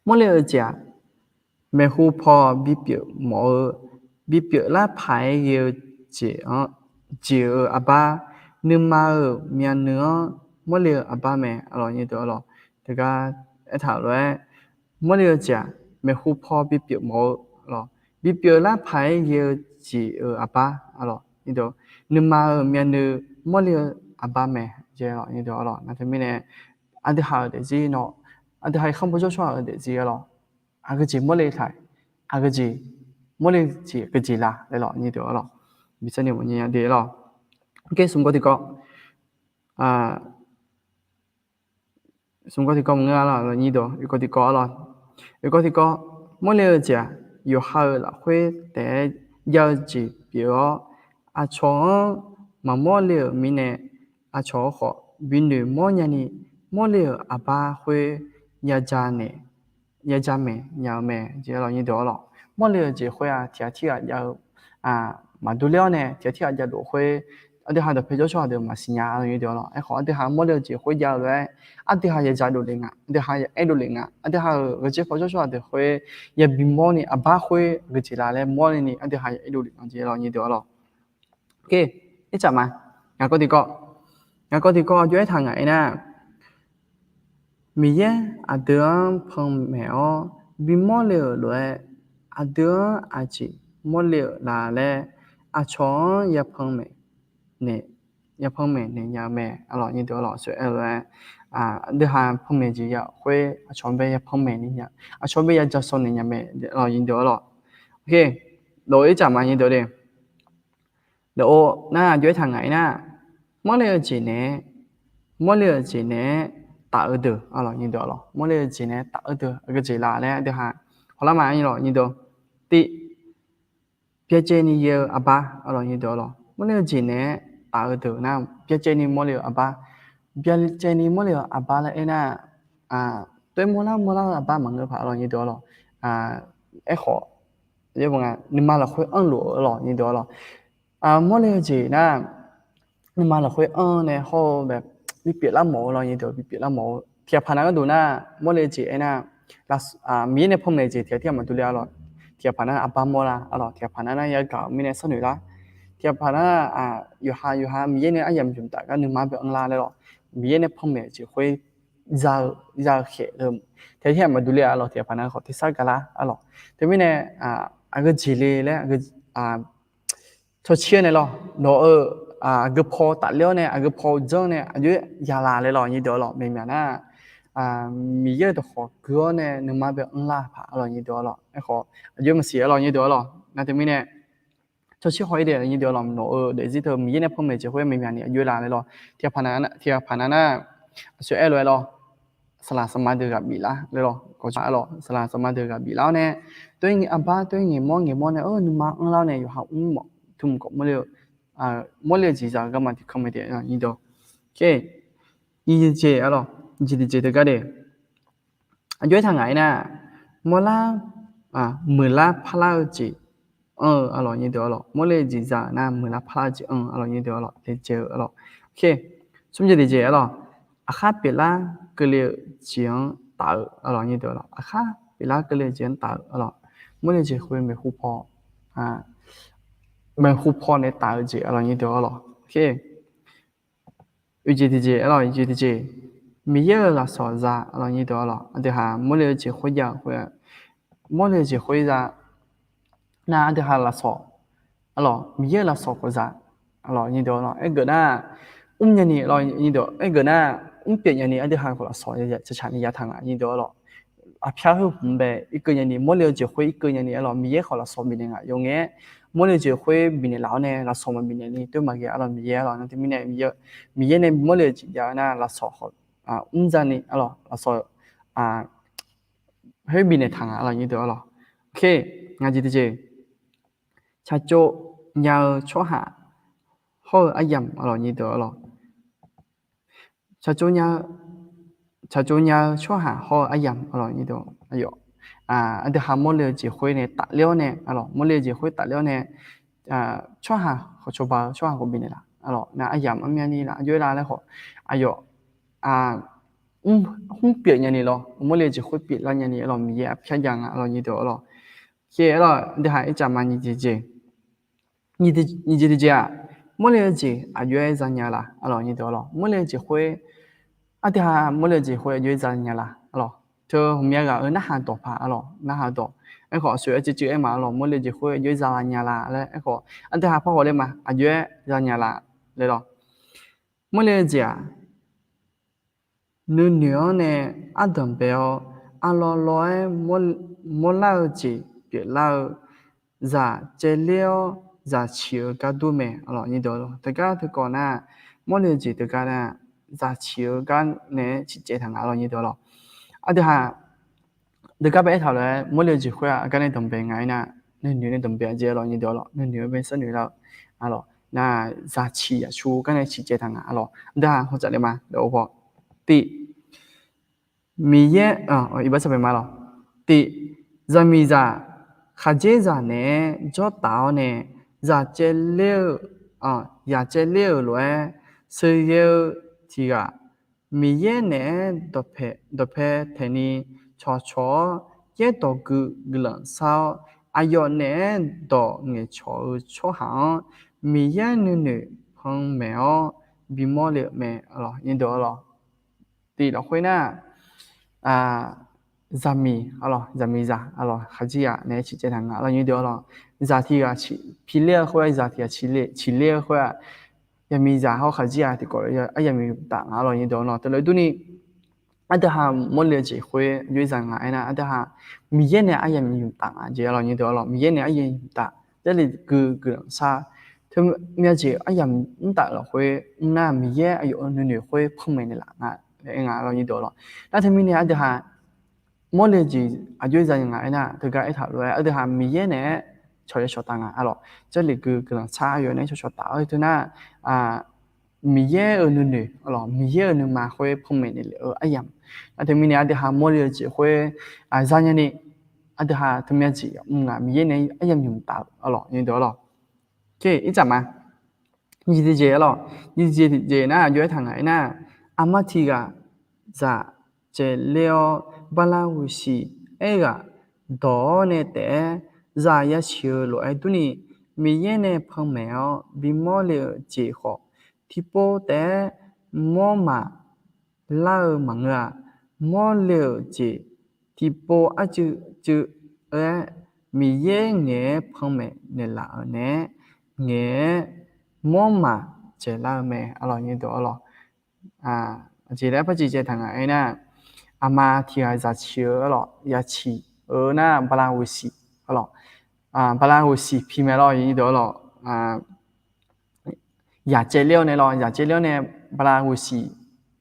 莫了家，没户破比表毛，比表拉牌有姐阿爸，นึกมาเมียเนื้อ莫了阿爸咩，你得咯，大家一頭咧，莫了家，没户破比表毛咯，比表拉牌有姐阿爸，你得，นึกมาเมียเนื้อ莫了阿爸咩，你得咯，那他们呢，อันที่หาเดี๋ยวจีเนาะอันที่หาข้ามผู้ช่วยเดี๋ยวจี咯。อาก็จีมั่วเลยไทยอาก็จีมั่วเลยจีก็จีละเลยหรอนี่เดี๋ยวหรอมิฉะนั้นวันนี้เดี๋ยวหรอโอเคสมมติก็สมมติก็มึงอะไรล่ะนี่เดี๋ยวอีกที่ก็หรออีกที่ก็มั่วเลยจีอยู่หาละคุยแต่ยาวจีเปียวอาชงมามั่วเลยมีเนี่ยอาชงขอบินดูมั่วยันนี่มั่วเลยอาบ้าคุยยาจานเนี่ยยาจาม่ยาวแม่เจ้าเรานี่เดี๋ยวหรอมั่วเลยจีคุยที่ยาวมาดูแล้วเนี่ยที่ยาวดูคุยอันที่หาเดี๋ยวเพื่อนช่วยเดี๋ยวมาสัญญาเรานี่เดี๋ยวหรอไอ้ขออันที่หามั่วเลยจีคุยยาวเลยอันที่หายาจาดูเองอันที่หายาดูเองอันที่หาก็จีเพื่อนช่วยเดี๋ยวคุยยาบินมั่วนี่อาบ้าคุยก็จีละเลยมั่วนี่อันที่หายาดูเองเจ้าเรานี่เดี๋ยวหรอโอเคนี่จับมางานก็ที่ก็ย้ายทางไหนนะมีเยอะอาเดือนพังแมวบินมั่วเลยเลยอาเดือนอาจีมั่วเลยลาเลยอาชอนยาพังแมเนี่ยยาพังแมเนี่ยยาแม่นี่เดี๋ยวสวยเลยเดี๋ยวหาพังแมจีอยากคุยอาชอนไปยาพังแมเนี่ยอาชอนไปยาจะสอนเนี่ยแม่ยินเดี๋ยวโอเคเราอีจับมายินเดี๋ยวเดี๋ยวน่าย้ายทางไหนนะมั่วเลยจีเนี่ยตาเดือยินเดียวหรอมั่วเลยจีเนี่ยตาเดือก็จีละเลยเดี๋ยวหาพอละมายินหรอยินเดียวตีเปียเจนี่เยอะอาบ้ายินเดียวหรอมั่วเลยจีเนี่ยตาเดือนะเปียเจนี่มั่วเลยอาบ้าเปียเจนี่มั่วเลยอาบ้าแล้วน่ะตัวมั่วละอาบ้ามันก็พายินเดียวหรอไอ้ขอเรียกว่าไงนี่มาละคุยหลัวยินเดียวหรอมั่วเลยจีนะนี่มาละคุยเนี่ยเขาแบบวิเปียละหมอเราอย่างเดียววิเปียละหมอเทียบพนักก็ดูนะมั่วเลยจีน่ะมีเนี่ยพ่อเนี่ยจีเทียบมาดูแล้วเทียบพนักอาบ้ามั่วละเทียบพนักยังเก่ามีเนี่ยสนุกละเทียบพนักอยู่หามีเนี่ยยังจุ่มตาก็นึกมาเป็นอะไรเลยมีเนี่ยพ่อเนี่ยจีคุยจะเขียนเทียบมาดูแล้วเทียบพนักเขาที่สักกันละแต่มีเนี่ยก็จีเลยก็ชดเชยเนี่ยเนาะก็พอตัดเลี้ยวเนี่ยก็พอจังเนี่ยอายุยาลาเลยนี่เดี๋ยวไม่เหมือนนะมีเยอะตัวขอเกลือเนี่ยนึกมาเป็นอันลาผ่านี่เดี๋ยวไอ้ขออายุมันเสียนี่เดี๋ยวนั่นแต่ไม่เนี่ยชดเชยหอยเดียวนี่เดี๋ยวเนาะเดี๋ยวที่เธอมีเนี่ยพ่อแม่จะคุยไม่เหมือนเนี่ยอายุลาเลยเทียบพนันน่ะช่วยเลยสลาสมาเดือกับบีละเลยก็จะสลาสมาเดือกับบีแล้วเนี่ยตัวเงี้ยอาบ้าตัวเงี้ยมองเนี่ยนึกมาอันแล้วเนี่ยอยู่หาหมอทุ่มก็ไม่เลยมั่วเลยจีจ้าก็มาที่คอมเมดี้นี่ดูโอเคยี่เจจีดีเจตัวก็เดี๋ยวย้ายทางไหนนะมั่วละมือละพลาจีนี่เดี๋ยวมั่วเลยจีจ้านะมือละพลาจีนี่เดี๋ยวดีเจโอเคสมมติดีเจอาคาเปล่าก็เลยเจียงตานี่เดี๋ยวอาคาเปล่าก็เลยเจียงตามั่วเลยจีคุยไม่คู่พอมันคู่พอในตาจีนี่เดี๋ยวโอเคอยู่จีดีเจอยู่ดีเจมีเยอะละสอนจ้านี่เดี๋ยวเดี๋ยวหามั่วเลยจีคุยยากมั่วเลยจีคุยจ้าน่าเดี๋ยวหาละสอนมีเยอะละสอนก็จ้านี่เดี๋ยวไอ้เกิดน่ะยันนี่นี่เดี๋ยวไอ้เกิดน่ะเปลี่ยนยันนี่เดี๋ยวหาคนละสอนจะใช้ในยาทางนี่เดี๋ยวเพี้ยหูผมแบบอีกยันนี่มั่วเลยจีคุยอีกยันนี่มีเยอะคนละสอนมีเนี่ยอย่างเงี้ยมั่วเลยจีคุยมีเนี่ยแล้วเนี่ยละสอนมันมีเนี่ยนี่ตัวมาเกี่ยมีเยอะนั่นที่มีเนี่ยเนี่ยมั่วเลยจียาน่ะละสอนจันนี่ละสอนให้มีเนี่ยทางนี่เดี๋ยวโอเคงานจีดีเจชาโจยาวชั่วหาเขาอายัมนี่เดี๋ยวชาโจยาวชั่วหาเขาอายัมนี่เดี๋ยวเดี๋ยวหามั่วเลยจีคุยเนี่ยตัดเลี้ยวเนี่ยมั่วเลยจีคุยตัดเลี้ยวเนี่ยชั่วหาเขาชั่วบ่าวชั่วหาเขาบินเนี่ยละน่ะอายัมอันนี้ละย้อยละแล้วเขาอายุ别人咯，莫了就会别人呢咯，米也偏样啊咯，你多咯，ke咯，你还一家嘛你姐姐，你姐姐啊，莫了姐啊约咱家啦，啊咯你多咯，莫了就会，啊的哈莫了就会约咱家啦，啊咯，就后面个那哈多怕啊咯，那哈多，ไอ้ขอสวยจะเจอไอ้มาหรอ莫了就会约咱家啦，嘞ไอ้ขออัน的哈พ่อเลยมา啊约咱家啦，เลย咯，莫了姐啊。nữ nữ nè ăn đầm béo ăn lo lói mua lao chỉ biết lao giả chế liêu giả chiếu cả đu mẹ ở như đó tất cả thứ còn à mua liêu chỉ tất cả nè giả chiếu cả nè chỉ chế thằng ở như đó rồi à thứ hai tất cả bé thảo lại mua liêu chỉ khoe cái này đầm bé ngay nè nữ nữ này đầm bé chế rồi như đó rồi nữ nữ bên sân nữ rồi à rồi na giả chỉ à chú cái này chỉ chế thằng ở rồi thứ hai họ trả lại mà đâu có tỷ mi ye iba sabi malo ti zami za khaje za ne jo tao ne za che leo ya che leo lue se ye ti ga mi ye ne do phe theni cho cho ye do gu glan sao ayo ne do nge cho ha mi ye nu phong mèo bi mo le me lo yin do lo ti lo khoi na zami alo zami za alo hajia ne chi che thang alo như đó lo za thi ga chi pile khoa za thi chi le khoa ya mi za ho hajia thì có ya ai mi ta alo như đó lo tới lấy tu ni anh ta ha muốn le chỉ khoe như rằng ai na anh ta ha mi ye ne ai mi ta je alo như đó lo mi ye ne ai ta thế là cứ sa thế mi chỉ ai ta là khoe na mi ye ai ở nơi khoe không mấy này là ngã lo như đó lo那他明年的哈，莫了就啊就这样啊，那这个一头来，而且哈米耶呢，找一小单啊，咯，这里个能差远呢，就小打，而且那米耶ở nơi này，咯，米耶ở nơi mà会碰面的了，哎呀，那他明年的哈莫了就会这样呢，而且哈他们就米耶呢，哎呀用打，咯，你得了，OK，一阵嘛，你的姐咯，你姐呢，约堂哎那。阿玛提个在这了巴拉乌西，哎个多呢的在也修了哎多呢，每年呢碰面哦，比莫了结合，提波的莫嘛老忙啊，莫了结，提波啊就每年呢碰面呢老呢，呢莫嘛这老咩，阿老你多咯。chỉ là chỉ chơi thằng ấy nè, ama thì ai ra chiếu rồi, ya chỉ ở na Belarusi, rồi, Belarusi thì mấy rồi như đó rồi, ya chơi liêu này rồi, ya chơi liêu này Belarusi,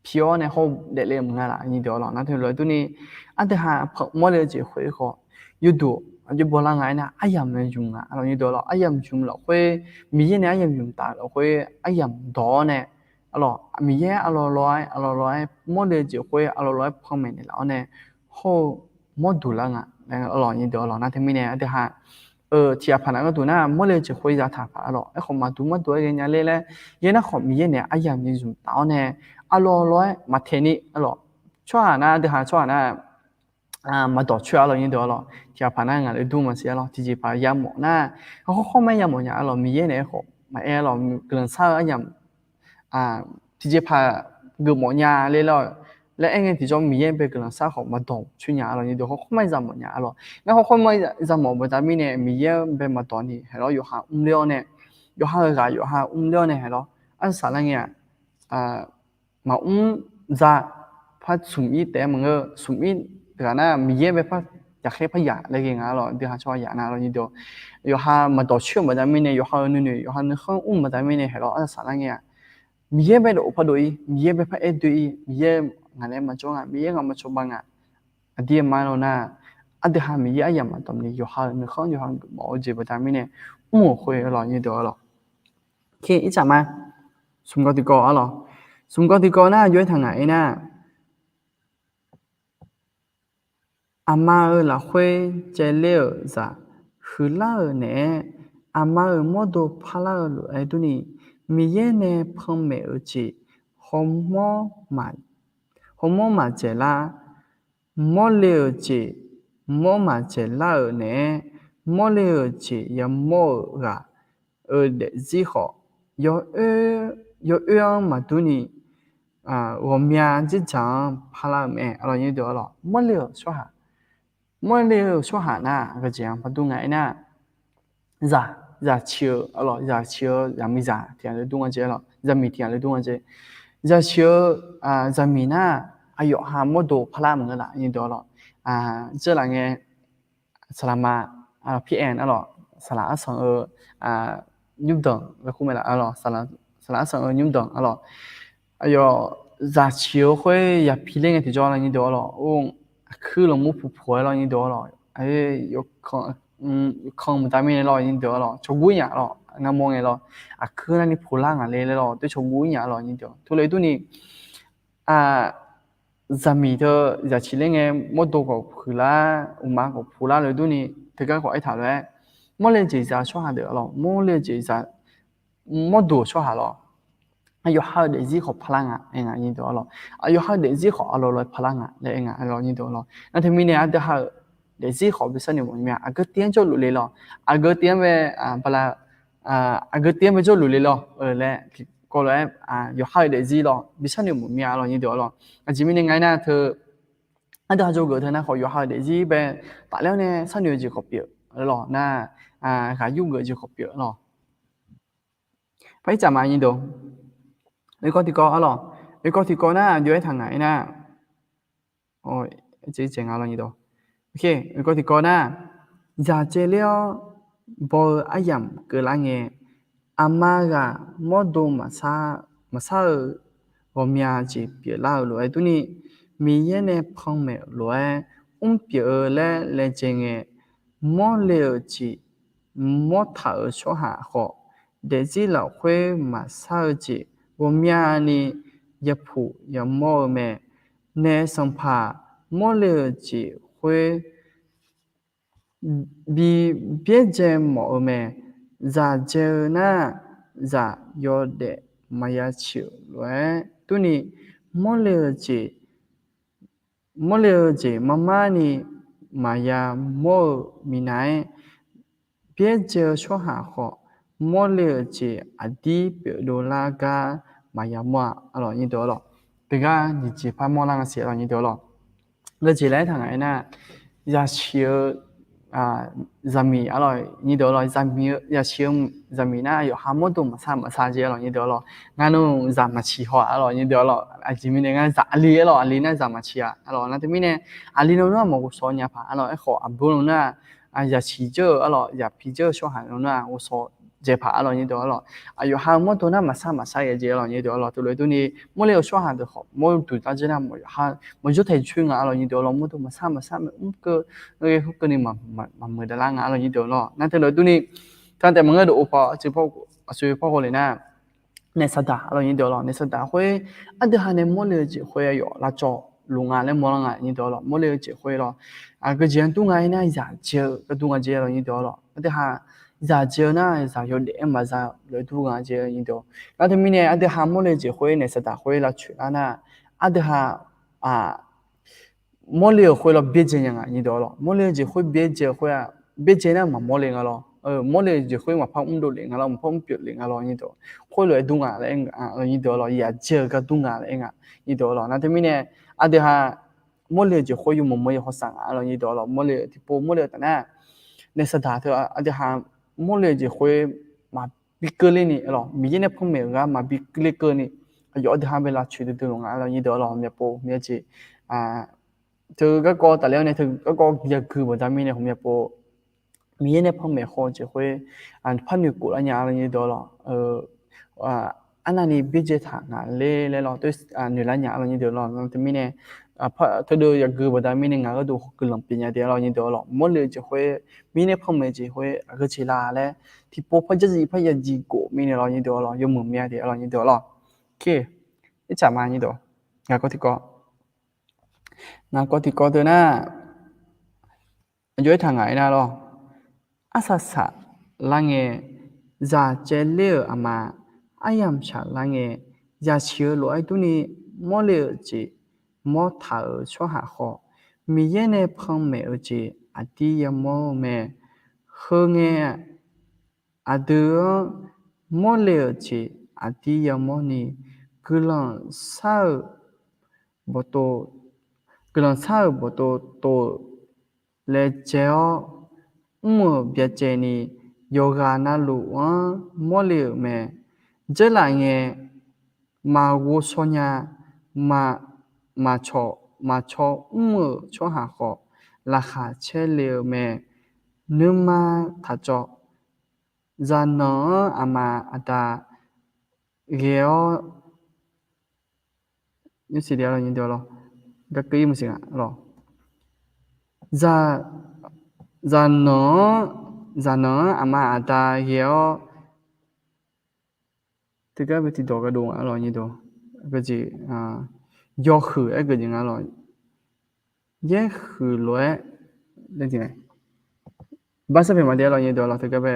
phiếu này không để lên ngay là như đó rồi, nó thôi rồi tôi này, anh thấy ha, mỗi lần chỉ huề khó, YouTube, anh chụp bao ngày nè, ai làm nên dùng à, rồi như đó rồi, ai làm dùng là huề, mấy này ai làm dùng ta là huề, ai làm đó nè alors mi ye alors loi mo de ji hui alors loi phong me ni lao ne ho mo du la nga alors ni do lo na the mi ne de ha chia phana ga du na mo le ji hui za tha pha alors e khom ma du mo do ye nya le le ye na khom mi ye ne a ya mi zum tao ne alors loi ma the ni alors chwa na de ha chwa na ma do chwa lo ni do lo chia phana nga le du ma sia lo ti ji pa ya mo na ho ma ya mo nya alors mi ye ne ho ma e lo glen sa ya thì chỉ phải gửi mọi nhà lên rồi lại anh em thì cho mình bây giờ sao họ mà懂去nhà rồi nhưng họ không may ra một nhà rồi nếu họ không may ra một bữa mình này mình bây mà懂thì hay là 有下料呢有下个有下料呢hay là anh sao là nghe mà ra phát sủng ít để mà ngơ sủng ít cái này mình bây phátอยากให้พยาอะไรอย่างเงี้ยหรอเดี๋ยวหาชอบอยากนะเราเดี๋ยวอยู่หามาต่อเชื่อมาได้ไม่เนี่ยอยู่หาหนึ่งอยู่หาหนึ่งข้างมาได้ไม่เนี่ยให้เราอันสารเงี้ยมีเยอะไปหรอพอดูอีมีเยอะไปพอดูอีมีเยอะงานอะไรมาจ้องอ่ะมีเยอะงานมาชมบ้างอ่ะอันเดียมาแล้วนะอันเดียหามีเยอะอย่างมาตอนนี้อยู่หาหนึ่งข้างอยู่หาหมอเจ็บมาได้ไม่เนี่ยคุยหรอเดี๋ยวหรอโอเคอีจังมาสมกติกาหรอสมกติกานะย้อยทางไหนนะ阿妈儿拉会在了啥？后拉儿呢？阿妈儿莫多怕拉儿路爱多呢，米耶呢碰没儿子，好么嘛？ homo mà chế la mô liu chỉ mô mà chế la ở nè mô liu chỉ ya mô gà ở để gì họ yo mà tu ni我们只讲帕拉梅，alors như đó là mất liệu số hạ mất liệu số hạ na cái gì mà tu ngày na giả chiều alors giả chiều giả mi giả thì là tu ngày chế là giả mi thì là tu ngày chế giả chiều giả mi na ayo ha mất đồ pala mình là như đó là这两个selama PN alors salah sang ở nhung tầng là không phải là alors salah sang ở nhung tầng alors ayo giả chiều会也批零嘅地方啦，你到咯，去了冇婆婆啦，你到咯，有看唔大面咯，你到咯，做古人咯，啱望嘅咯，去那你婆啦嚟咯，對做古人咯，你到，到嚟到你giả mi đó giả chỉ lên nghe một đồ của phụ la mà của phụ la rồi đó ni thực ra gọi thảo đấy mỗi lần chỉ giả số hạ được rồi mỗi lần chỉ giả một đồ số hạ rồi ayo ha để gì học phlang anh như đó rồi ayo ha để gì học rồi phlang để anh rồi như đó rồi nên thì mình này ha để gì học biết sao nhiều mọi người cái tiếng cho lụi rồi cái tiếng về bala cái tiếng về cho lụi rồi lại có lẽ ayo ha để gì rồi biết sao nhiều mọi người rồi như đó rồi chỉ mình ngày nào thưa anh đã cho cái thằng nào học ayo ha để gì về tại lẽ này sao nhiều gì học biết rồi na cái dùng cái gì học biết rồi phải chăm ai như đó你講啲歌啊咯，你講啲歌呢，要喺ทางไหนนะโอ้ย自己整下咯呢度 OK 你講啲歌呢อย่าเจเลียวบออายัมเกิดละเงอาม่ากะมอดูมาซา我名字別啦來對你มี嘢呢碰咩來別咧嚟整嘅冇了解冇頭說下學但是老會嘛少子我们呢也普也冇咩，呢生怕冇了解會比別人冇咩，咋就那咋有的沒有潮來，對你冇了解媽媽呢沒有冇米奶，別人說下學。冇了解啲表達啦個咪有乜alors như đó rồi bây giờ你chỉ phải mua lang cái alors như đó rồi rồi chỉ lấy thằng ấy nè giá chiều giá mì alors như đó rồi giá chiều giá mì nè 有好多嘛啥子alors như đó rồi ngay nó giá mà chỉ hoa alors như đó rồi chỉ mình ngay giá ali alors ali nè giá mà chỉ alors nó thì mình nè ali nó mà có số nhà phá alors cái họ ăn bún nó giá chỉ cho alors giá phi cho số hàng nó có số chế phá rồi như đó rồi, ayo ha mỗi tuần mà sao vậy chế rồi như đó rồi, tụi tôi đi mỗi liều số hàng được học, mỗi tụi ta chỉ làm mỗi chút thầy chuyên rồi như đó rồi, mỗi tuần mà sao cái này mà mới đã làm rồi như đó rồi, nên tụi tôi đi, thằng tại mọi người được học, chỉ học cái này nè sao đã rồi như đó rồi, nè sao đã huế, anh được hàng này mỗi liều chỉ huế ayo là cho luôn ngày lên mỗi ngày như đó rồi, mỗi liều chỉ huế rồi, cái chuyện tu ngày này giả chơi cái tu ngày chơi rồi như đó rồi, anh được hàng giả chơi na giả有点嘛giả来读啊这印度，那他们呢，阿德哈莫来结婚呢是大会了去了呢，阿德哈莫来会了别这样啊，印度了，莫来结婚别结婚啊，别结呢嘛莫来个咯，莫来结婚嘛怕都来个咯，怕别来个咯印度，会来读啊来印度了，也结个读啊来印度了，那他们呢，阿德哈莫来结婚有么有好上啊了印度了，莫来ที่ปู莫来แต่นะในสถานเธออาจจะหาmỗi lần chỉ huế mà bị cơ lên nè, rồi mình này phong mèo ra mà bị cơ nè, ở đây hai bên là chuyện từ lúc nào là như đó là mẹ bố mẹ chị, từ cái cô tài liệu này từ cái cô giờ cứ bảo ta mình này không mẹ bố, mình này phong mèo họ chỉ huế, phát nhiều cụ là nhà là như đó là, anh này biết chơi thằng nào lên rồi tôi nhiều là nhà là như đó là, thì mình này thôi đưa giờ cứ bảo ta mình này cái đồ cứ làm tiền nhà tiền là như đó là, mỗi lần chỉ huế mình này phong mèo chỉ huế cái chỉ là đấy thì bố phải giờ gì cổ mình này là như đó là dùng mồm mẹ thì là như đó là ok cái chả mà như đó ngài có thì có từ na dưới thằng ấy na lo asasa là nghe giả chế liệu mà ayam chả là nghe giả chiếu lỗi tu ni mỗi liệu chỉ မောထာချောဟာခောမီရဲ့နဲ့ဖုံးမဲအချီအတီယမောမဲခေငဲအဒူမောလေချီအတီယမောနီဂလန်ဆာဘတိုဂလန်ဆာဘတိုတိုလေချေောမောဗျချေနီယောဂာနာလူဝံမောလေမဲဂျဲလာငဲမာဝိုဆောညာမာချောချောဟာခောလာခါချဲလေမဲနုမာထာချောဇာနောအမအတာရေယောညစီရရောညတော်လောကကေးမစင်လောဇာနောအမအတာရေယောတကယ်ပဲတီတော့ကတော့အလောညတော်ကကြီးယောခအကကြီးငါလောရဲခလွဲလက်တင်ဘာစပယ်မတဲ့လောညတော်လောတကယ်ပဲ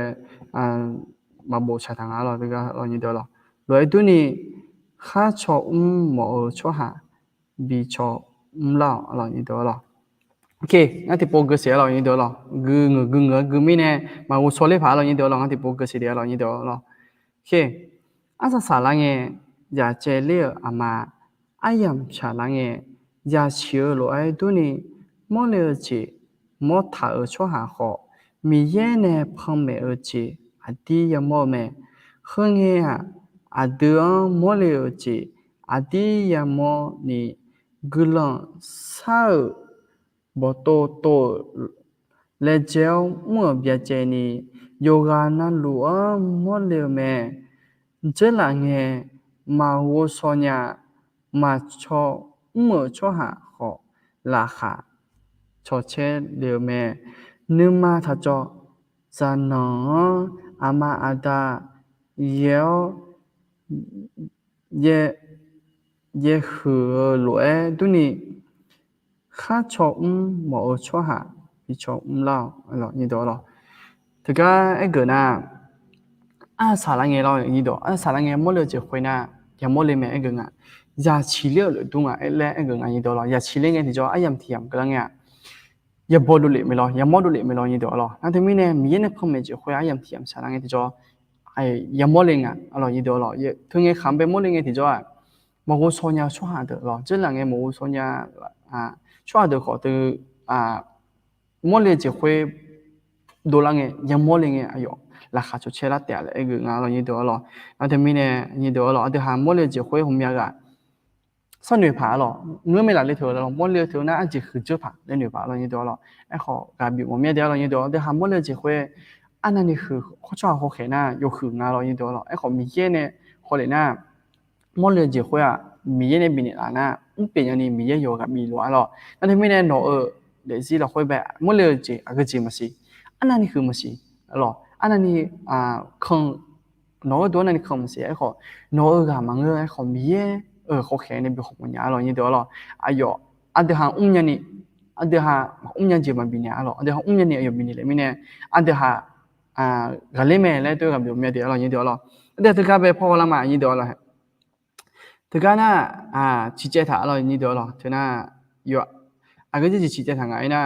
မဘောချတာငါလောတကယ်လောညတော်လောလွဲတူနီခါချောမောချောဟာဘီချောလောလောညတော်လောโอเคงั้นที่โปรเกรสเราอย่างนี้เดียวหรอกึ่งไม่แน่มาวุโซเลพาเราอย่างนี้เดียวหรองั้นที่โปรเกรสเดียวเราอย่างนี้เดียวหรอโอเคอาซาสาลังเงอย่าเจเลียอามาอายัมชาลังเงอย่าเชื่อโลไอตัวนี้มอเลจีมอถาชัวหาขอมีเย่เนพังเมอจีอดียามอเมเฮงเงอะเดือมอเลจีอดียามอนี่กุลังซาบโตเลเจลมัวเบียเจนีโยกานันลัวมอเลเมเจลังเงมาโวโซญามาชอมัวชอหาขอลาคาชอเชเลเมนึมาทาจอซานออามาอาดาเยวเยหือหลวยตุนีข้าชอหมอชัวหาพี่ชอเล่าอะไรนี่ตัวหรอแต่ก็ไอ้เกิดน่ะสาระเงี้ยเราอย่างนี้ตัวสาระเงี้ยมั่วเลยจะคุยน่ะอย่ามั่วเลยแม่ไอ้เกิดน่ะอย่าชี้เลี้ยวเลยตรงอ่ะไอ้เล่ไอ้เกิดอย่างนี้ตัวหรออย่าชี้เลี้ยงไงที่จะไอ้ยำเทียมก็แล้วเงี้ยอย่าบอดูเลยไม่รออย่ามอดูเลยไม่รออย่างนี้ตัวหรอนั่นที่มีเนี่ยมีเนี่ยพ่อแม่จะคุยไอ้ยำเทียมสาระเงี้ยที่จะไอ้อย่ามั่วเลยไงอะไรอย่างนี้ตัวหรออย่าถึงไงคำไปมั่วเลยไงที่จะมองว่าโซนยาชัวหาเด้อหรอเจ้าหลังไงมองว่าโซนยาชัวเด้อขอตัวมั่วเลยจะคุยดูหลังไงอย่ามั่วเลยไงไอ้ยอราคาชุดเชลัดแต่ละไอ้เรื่องอะไรอย่างนี้ตัวหรอนั่นที่มีเนี่ยอย่างนี้ตัวหรอเดี๋ยวหามั่วเลยจะคุยผมอยากอะสนุกผาหรอเมื่อไม่หลับเลยเถอะหรอมั่วเลยเถอะน่าจะคือเจ้าผาเลยหนุผาอะไรอย่างนี้ตัวหรอไอ้ขอการบิวผมอยากเดี๋ยวอะไรอย่างนี้ตัวเดี๋ยวหามั่วเลยจะคุยอันนั้นนี่คือเขาชอบเขาเขียนน่ะยกคืองานอะไรอย่างนี้ตัวหรอไอ้ขอมีเย่เนี่ยเขาเลยน่ะมั่วเลยจะคุยมีเย่เนี่ยบินอ่ะน่ะเป็นอย่างนี้มีเย่โยกับมีหลวงหรอนั่นที่ไม่แน่หนอเดี๋ยวสิเราคุยแบบมั่วเลยจะก็จะมาสิอันนั้นนี่คือมาสิหรออันนั้นนี่คงหนอตัวนั้นนี่คงมาสิไอ้ขอหนอกับมังไอ้ขอมีเย่เขาแค่เนี่ยเป็นของมันอะไรอย่างนี้ตัวหรอไอ้ยออันเดียวหายันนี่อันเดียวหายันจะมาบินเนี่ยหรออันเดียวหายันนี่อยู่บินนี่เลยไม่แน่อันเดียวหากะเล่แม่แล้วตัวกับอยู่เมียเดียวอะไรอย่างนี้ตัวหรอเดี๋ยวถึงกับไปพอละมาอย่างนี้ตัวหรอถึงกันน่ะชี้แจงถามอะไรอย่างนี้ตัวหรอถึงน่ะอยู่ก็จะชี้แจงทางไงน่ะ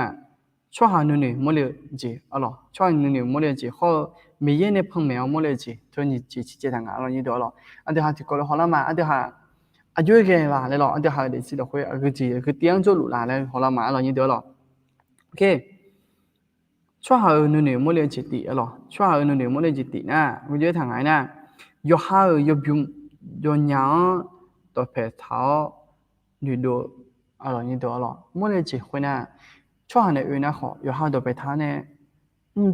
ช่วงหาหนึ่งมั่วเลยจีอะไรช่วงหนึ่งมั่วเลยจีเขาไม่เย็นเนี่ยพังแมวมั่วเลยจีตัวนี้ชี้แจงทางอะไรอย่างนี้ตัวหรออันเดียวหาที่ก็เลยพอละมาอันเดียวหาอายุแก่ละเลยหรออันเดียวหาเดี๋ยวสิเราคุยก็จีก็เตียงโจลุละเลยพอละมาอะไรอย่างนี้ตัวหรอโอเคช่วงหาหนึ่งมั่วเลยจีตีอะไรช่วงหาหนึ่งมั่วเลยจีตีน่ะวิธีทางไงน่ะยกหายกยุ่งยกยังตัวเพจเท้าดูดูอะไรนี่ตัวอะไรมั่วเลยจีคุยน่ะช่วงเนี่ยน่ะขอยกหาตัวเพจเท้าเนี่ย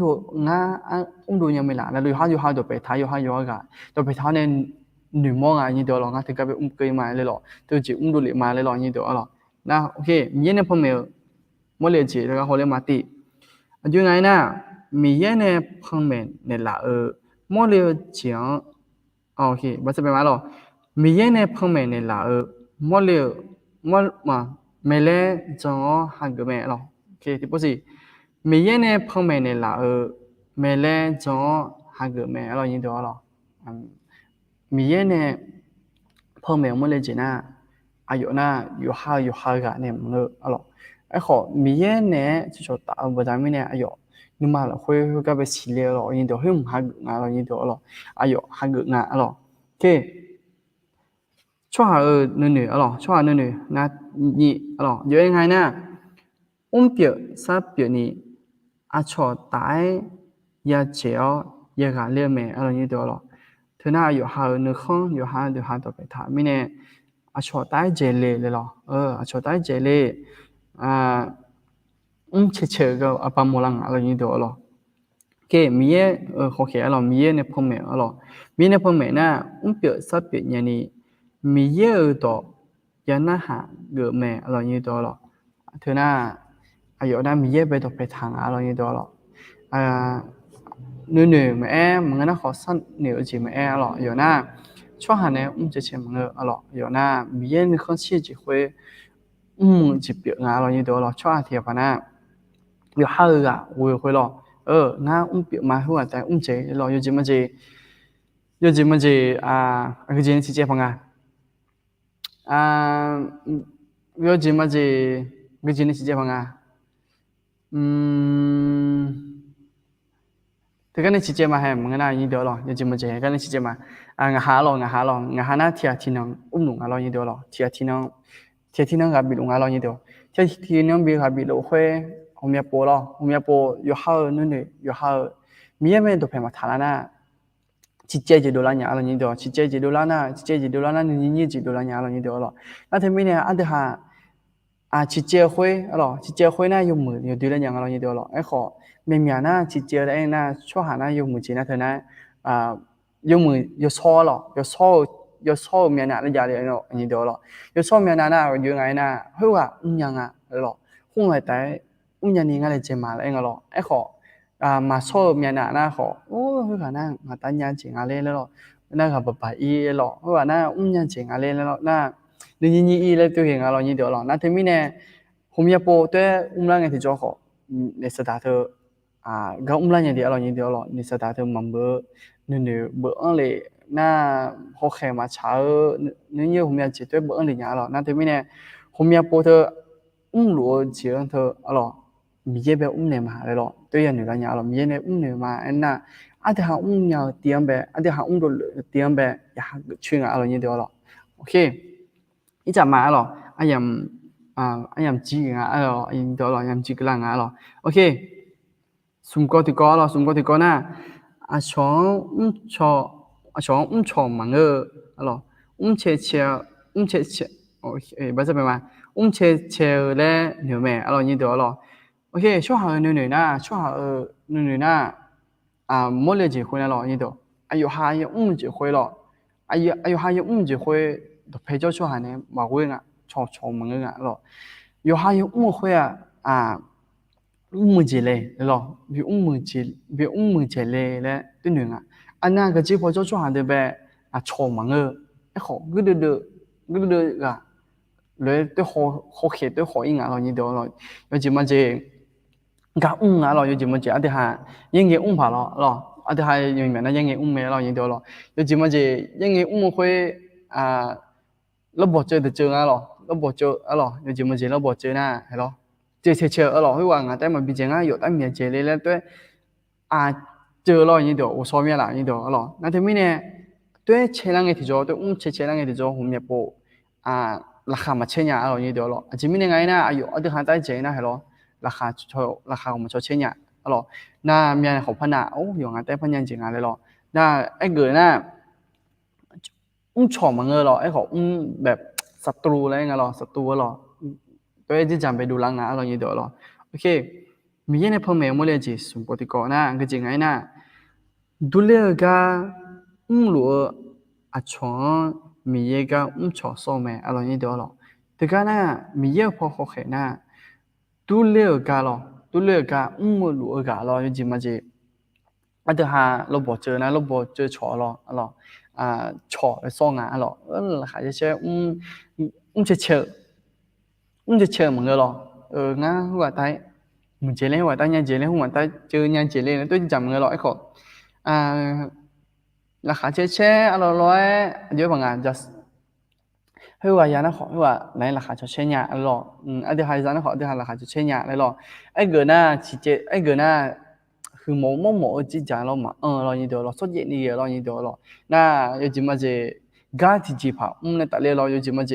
ดูง่าดูยังไม่ละแล้วยกหาตัวเพจเท้ายกหกันตัวเพจเท้าเนี่ยหนึ่งมองอย่างนี้ตัวหรอกนะถึงกับไปเกยมาเลยหรอตัวจีดูเลยมาเลยหรออย่างนี้ตัวหรอนะโอเคมีเนี่ยพอมีมั่วเลยจีแล้วก็เขาเลยมาตียังไงน่ะมีเย่เนี่ยพังเมนเนี่ยละมั่วเลยจีอ๋อโอเคบัดจะเป็นมาหรอมีเย่เนี่ยพังเมนเนี่ยละมั่วเลยมั่วมาไม่เล่จังอ๋อหักเมนหรอโอเคที่พูดสิมีเย่เนี่ยพังเมนเนี่ยละไม่เล่จังอ๋อหักเมนอะไรอย่างนี้ตัวหรอมีเย่เนี่ยพังเมนมั่วเลยจีน่ะ อายุน่ะอยู่หากะเนี่ยมึงอะหรอไอ้ขอมีเย่เนี่ยจะชดตาบ่ได้ไม่เนี่ยอายุนึกมาละคุยก็ไปสิเลยหรอยินดีให้มึงหากงานหรอยินดีหรออายุหากงานหรอโอเคช่วง女หรอช่วง女นะนี่หรออยู่ยังไงเนี่ยเปียซะเปียนี่อาชอตายยาเจียวยากาเลียแม่หรอยินดีหรอเธอน่าอยู่หานึกข้องอยู่หาต่อไปถามไม่เนี่ยอาชอตายเจเลยหรออาชอตายเจเลยอ่าเฉยๆก็อาปามลังอะไรยินดีหรอ que mie khoke alo mie ne phome alo mie ne phome na umpyo sapye nyani mie to yana ha ge me alo ni to lo thuna ayo na mie be to pe thang alo ni to lo nu me mngana kho san ne ji me alo yo na chwa ha ne che che mnge alo yo na mie ne khon chi ji hwe ji pye nga alo ni to lo chwa thia pa na yo ha ga we hwe lo nga biểu mà hua tại chế lo yo gì mà gì cái gì chỉ chế bằng yo gì mà gì cái gì chỉ chế bằng thì cái này chỉ chế mà hay mà cái này đó lo yo gì mà gì cái này chỉ chế mà ngà hà na thì nó nung lo như đó lo thì nó gặp bị nung lo như đó thì nó bị gặp bị lỗ khoe hôm nay po yo hao nữa yo hao mía men đồ phải mà thà na chỉ chơi chỉ đồ la nhà là như đó chỉ chơi chỉ đồ la na như chỉ đồ la nhà là như đó rồi na thế mình này ăn được chỉ chơi khuê rồi chỉ chơi khuê na dùng mười nhiều thứ là nhà là như đó rồi ấy khó mình na chỉ chơi đấy na cho hà na dùng mười chỉ na thế na dùng mười dùng so rồi dùng so mình na là giờ đấy như đó rồi dùng so mình na dùng ngày na hữu nhang rồi không phải tại nhà này ngay là chế mà lại ngalo ấy khó mà số nhà nà na khó cái khả năng mà ta nhà chỉ ngay lên rồi na gặp bà y rồi cái na nhà chỉ ngay lên rồi na đừng như y lên tiêu hiện rồi như đó rồi na thế mình nè hôm nay po tôi la ngày thì cho khó để sẽ đạt được cái la ngày thì rồi như đó rồi để sẽ đạt được mầm bữa nên bữa lệ na khó khăn mà chả nếu như hôm nay chỉ tôi bữa lệ nhà rồi na thế mình nè hôm nay po tôi lúa chỉ là thôi rồi mía bé này mà rồi tôi nhận được nhà rồi mía này này mà anh na anh thì họ nhau tiền bé anh thì họ đồ tiền bé ya chuyên rồi như đó rồi ok ít chả mà rồi anh em chỉ cái rồi anh đó rồi em chỉ cái là rồi ok xung quanh thì có na chọn mà ngơ rồi chế ok bây giờ mà chế lên nhiều mẹ rồi như đó rồi ok cho họ nữ na mỗi lần chỉ khuyên là như đó ayo hai chỉ khuyên là ayo hai chỉ khuyên được phải cho họ này mà quên cho mà người rồi ayo hai khuyên gì嘞rồi vì chỉ嘞đấy tôi nói anh na cái chỉ phải cho họ được bé cho mà người khó cứ được rồi tôi khó khăn tôi khó ý rồi như đó rồi chỉ mà gì cái rồi yo chỉ mà chỉ anh thì những cái phải rồi anh thì những cái này những cái mẹ rồi như đó rồi yo chỉ mà chỉ những cái会lớp bộ chơi được chơi rồi lớp bộ chơi rồi yo chỉ mà chỉ lớp bộ chơi na hay rồi chơi rồi cái hoàng tại mà bị chơi yo tại mình chơi lên tôi chơi rồi như đó我说明了như đó rồi那thế mình nè tôi chơi lang cái thì cho tôi chơi lang cái thì cho hôm nay bộราคามาเช่นอย่างเราอย่างเดียวหรอจริงไม่ยังไงนะอายุอันที่หันใต้เจนะเหรอราคาของมันเช่นอย่างหรอน่ามีอะไรของพนักโอ้ยงานแต่พนักจริงอะไรหรอน่าไอ้เกิดน่ะชอบมันเงอหรอไอ้ของแบบศัตรูอะไรเงี้ยหรอศัตรูหรอตัวเองที่จำไปดูลังงานเราอย่างเดียวหรอโอเคมีอย่างในพ่อแม่ไม่เลยจีสมบูรณ์ก่อนนะก็จริงไงนะดูเรื่องการรู้ชอนมีเยก็ชอบส่งแม่อะไรอย่างเดียวหรอแต่ก็น่ะมีเยอะพอเขาเห็นน่ะดูเรื่องการหรอดูเรื่องการรู้การหรอจริงๆมันจะอันเดียวหาเราบอกเจอนะเราบอกเจอชอหรอหรอชอไปส่งอ่ะหรอหายใจเชื่อเชื่อเหมือนกันหรองั้นหัวใจmình chế lênหัวใจยังเจริญหัวใจเจอยังเจริญแล้วตัวจำเงินร้อยขอราคาเช่อะไรร้อยเยอะบางงาน just hayว่ายานะขอhayว่าไหนราคาจะเช่นยาหรออันเดียวหายานะขออันเดียวราคาจะเช่นยาเลยหรอไอ้เกินน่ะชิเจไอ้เกินน่ะคือหมอจีจานเรามาเรายินเดียวเราสดเย็นนี่เรายินเดียวเราน่ะอยู่จิมาเจกาที่จีพาเนี่ยแต่เลยเราอยู่จิมาเจ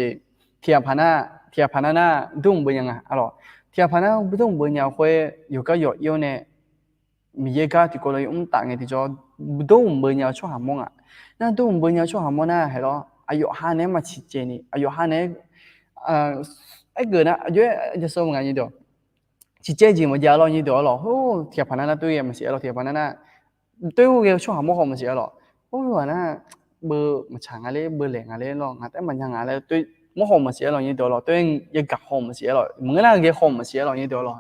เทียบพานะน่ะดุ้งเป็นยังไงหรอเทียบพานะดุ้งเป็นยังค่อยอยู่ก็อยู่เนี่ยมีเยกาที่ก็เลยต่างไงที่จะดุ้งเป็นยังช่วยหามงอ่ะน่ะดุ้งเป็นยังช่วยหามงน่ะเหรออายุห้าเนี่ยมาชิเจนี่อายุห้าเนี่ยไอ้เกินน่ะอายุจะส่งไงยินเดียว chỉ chơi gì mà giờ lo như đó là hô thiệp phản anh tôi em mà sẽ là thiệp phản anh tôi kêu cho họ mua hàng mà sẽ là hô mà na bơ mà chẳng ai lấy bơ lẻ ai lấy lo ngắt em mà nhang ai lấy tôi mua hàng mà sẽ là như đó là tôiยังgặp hàng mà sẽ là mỗi lần cái hàng mà sẽ là như đó là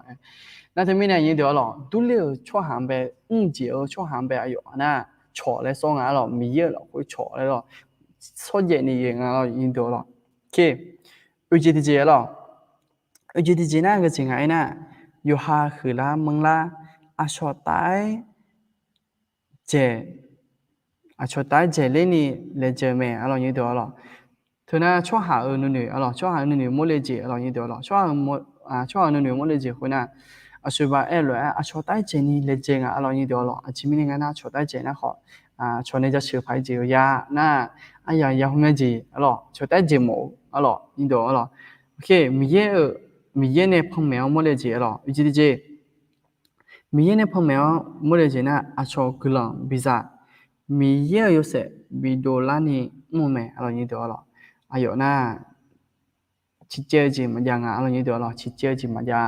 na thế mình này như đó là tôi liệu cho hàng về chiều cho hàng về ayo na chọn lấy số ngã là mi là会chọn lấy là số giờ này là như đó là ok bây giờ thì gì là bây giờ thì gì na cái chuyện này naอยู่หาคือละมึงละอาชอตายเจอาชอตายเจเลนี่เลเจแม่อะไรอย่างเดียวหรอเธอน่ะชอบหาหนุ่ยอะไรชอบหาหนุ่ยโมเลเจอะไรอย่างเดียวหรอชอบหาหนุ่ยโมเลเจคนน่ะอาชีพว่าเลยอาชอตายเจนี่เลเจงอะไรอย่างเดียวหรออาชีพนี้งั้นนะชอตายเจนะขอชอเนี่ยจะชื่อไผ่เจียวยาน่ะยาหัวเมจีอะไรชอตายเจโมอะไรอย่างเดียวอะไรโอเคมีเยเนี่ยพ่อแม่โมเลเจหรอวิจิตรเจมีเยเนี่ยพ่อแม่โมเลเจนะอาชอกลังบิซามีเยอยู่เสบิโดลานี่โมแม่อะไรอย่างเดียวหรออายุน่ะชิเจจิมันยังอะไรอย่างเดียวหรอชิเจจิมันยัง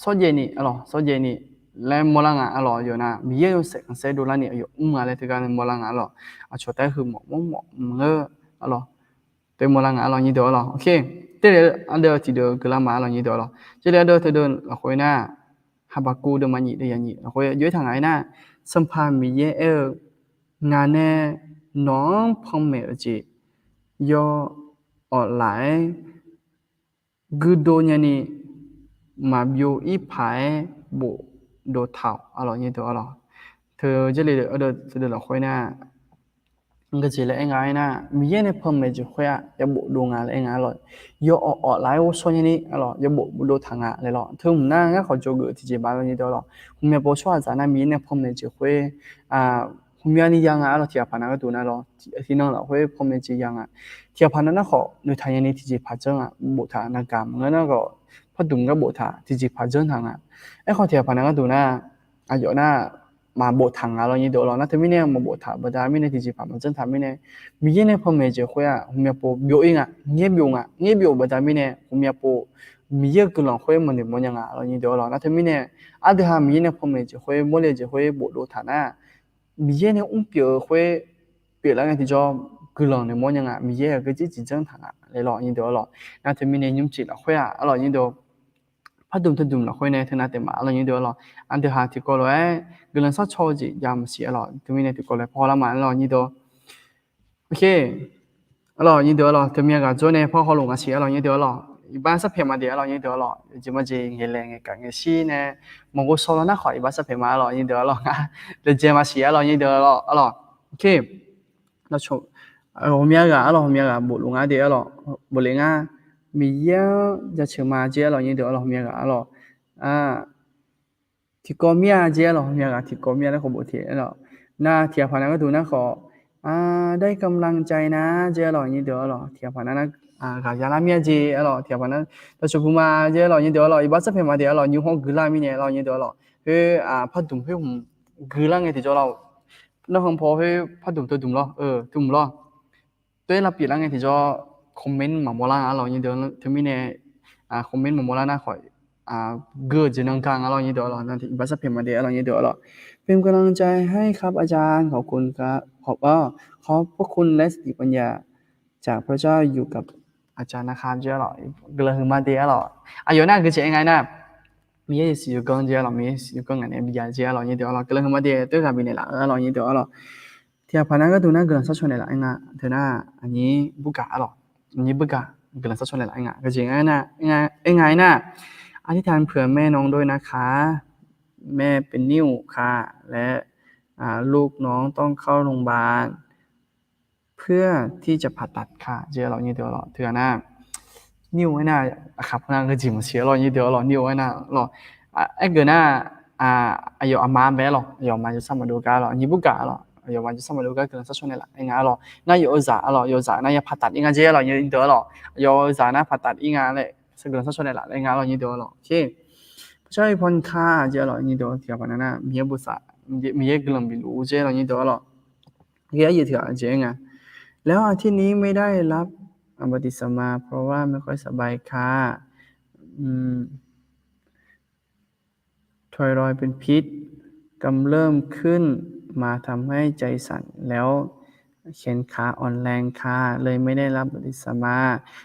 สอเจนี่อะไรสอเจนี่แล้วโมลังอะไรอยู่น่ะมีเยอยู่เสโดลานี่อายุอะไรที่การโมลังอะไรอาชอแต่คือหมออะไร对莫啷个老你多了，OK，这里俺这提到格拉马老你多了，这里都提到回呢，哈巴古的嘛你的呀你，回有趟来呢，生怕米耶俺呢น้องพ่อแม่จียอออนไลน์กูโดนยันนี่มาบิวอีพายบุโดเท่าอะไรนี่ตัวอะไรเธอ这里这里了回呢。个只嘞，俺那米耶呢碰没就会要不动啊，俺了，要来我说你了，要不动堂啊来了，他们那俺好做个自己把你掉了，后面不说咱那米呢碰没就会后面你养啊了，贴盘那个多那了，听到了会碰没就养啊，贴盘那好，你睇人你自己拍照啊，不他那干我那个พัดดุมก็โบถาที่จีพัดเจิ้นทางไอ้ข้อเทียบพันนั้นก็ดูนะอยู่นะมาโบทางเราอย่างนี้เดี๋ยวเรานะที่ไม่เนี่ยมาโบถาบดาไม่เนี่ยที่จีพัดมันเจิ้นทางไม่เนี่ยมีเนี่ยพอเมเจคุยผมอยากปูบิวเองเงียบบิวบดาไม่เนี่ยผมอยากปูมีเยอะกุหลาบคุยมันเดี๋ยวมันยังเราอย่างนี้เดี๋ยวเรานะที่ไม่เนี่ยอาจจะหามีเนี่ยพอเมเจคุยโมเลเจคุยโบดูฐานะมีเนี่ยเปียคุยเปียแล้วไงที่จะกุหลาบเนี่ยมันยังมีก็จีจีเจิ้นทางเลยเราอย่างนี้เดี๋ยวเรานะที่ไม่เนี่ยยุ่งจีเราคุยเราอย่างนี้เดี๋ยวพัดดุมเราคุยในฐานะเต็มมาเราอย่างนี้เดี๋ยวเราอันเดียวหาที่ก็เลยกุหลาบสักโชว์จียามเสียเราที่ไม่เนี่ยที่ก็เลยพอละมาเราอย่างนี้เดี๋ยวโอเคเราอย่างนี้เดี๋ยวเราที่มีการ做呢พอเขาลงกันเสียเราอย่างนี้เดี๋ยวเรา一般是偏嘛的，เราอย่างนี้เดี๋ยวเราจะมาจีเงี้ยแรงกันเงี้ยซีเนี่ยมองก็สอนนะขอ一般是偏嘛เราอย่างนี้เดี๋ยวเราเดี๋ยวจะมาเสียเราอย่างนี้เดี๋ยวเราโอเคเราชม我们个我们个不弄啊的了不灵啊มีเยอะจะเชื่อมาเจ้าเราอย่างนี้เดี๋ยวเราเมียกันเราที่ก็เมียเจ้าเราเมียกันที่ก็เมียแล้วเขาบอกเถียเราหน้าเทียบผ่านนั้นก็ดูนะขอได้กำลังใจนะเจ้าเราอย่างนี้เดี๋ยวเราเทียบผ่านนั้นกายาลาเมียเจ้าเราเทียบผ่านนั้นแต่ชุบมาเจ้าเราอย่างนี้เดี๋ยวเราอีบ้าสักเพลมาเดี๋ยวเราอยู่ห้องกุลามีเนี่ยเราอย่างนี้เดี๋ยวเราพัดดุมเพื่อผมกุลาไงที่เจ้าเราน้องของพ่อเพื่อพัดดุมตัวดุมเราดุมเราตัวเราเปลี่ยนแล้วไงที่จะคอมเมนต์มาโมล่าเราอย่างเดียวถึงมีเนี่ยคอมเมนต์มาโมล่าน่าขอยเกิดจะนังกลางเราอย่างเดียวเรานั่นที่ภาษาเพมาเดียวเราอย่างเดียวเราเป็นกำลังใจให้ครับอาจารย์ขอบคุณครับขอบพระคุณและสติปัญญาจากพระเจ้าอยู่กับอาจารย์นะครับเจ้าเราเกลือมาเดียวเราอยู่นั่นคือเจ๋งไงนะมีอะไรสิอยู่กันเจ้าเรามีอยู่กันไงมีอะไรเจ้าเราอย่างเดียวเราเกลือมาเดียวตัวกับมีเนี่ยเราอย่างเดียวเราที่ผ่านนั้นก็ดูน่าเกลือสักชนเลยละเองเธอหน้าอันนี้บุกกะหรอนี่บุกกะเกลือสักชนเลยละเองก็จริงนะเองไงนะอธิษฐานเผื่อแม่น้องด้วยนะคะแม่เป็นนิ่วค่ะและลูกน้องต้องเข้าโรงพยาบาล เพื่อที่จะผ่าตัดค่ะเจอเรานี่เดียวหรอเถื่อหน้านิ้วไว้หน้าขับหน้าก็จิ๋มเสียเรานี่เดียวหรอนิ้วไว้หน้าหรอไอ้เกินหน้าอายุอามาแม่หรออายุมาจะสามารถดูกันหรอนี่บุกกันหรออายุมาจะสามารถดูกันเกินสักช่วงนี้แหละไอ้งาหรอน่าอยู่อุตสาหรออยู่อุตสาหน่าจะผ่าตัดอีกงานเจอหรอนี่เดียวหรออยู่อุตสาหน่าผ่าตัดอีกงานเลยสักเกินสักช่วงนี้แหละไอ้งาหรอนี่เดียวหรอโอเคใช่พอนค่าเจอหรอนี่เดียวเทียบกันนะมีบุษามีกลุ่มบิลูเจอหรอนี่เดียวหรอโอเคอยู่เถียเจงอ่ะแล้วอาทิตย์นี้ไม่ได้รับปฏิสมาเพราะว่าไม่ค่อยสบายค่ะไทรอยด์เป็นพิษกำเริ่มขึ้นมาทำให้ใจสั่นแล้วแขนขาอ่อนแรงค่ะเลยไม่ได้รับปฏิสมา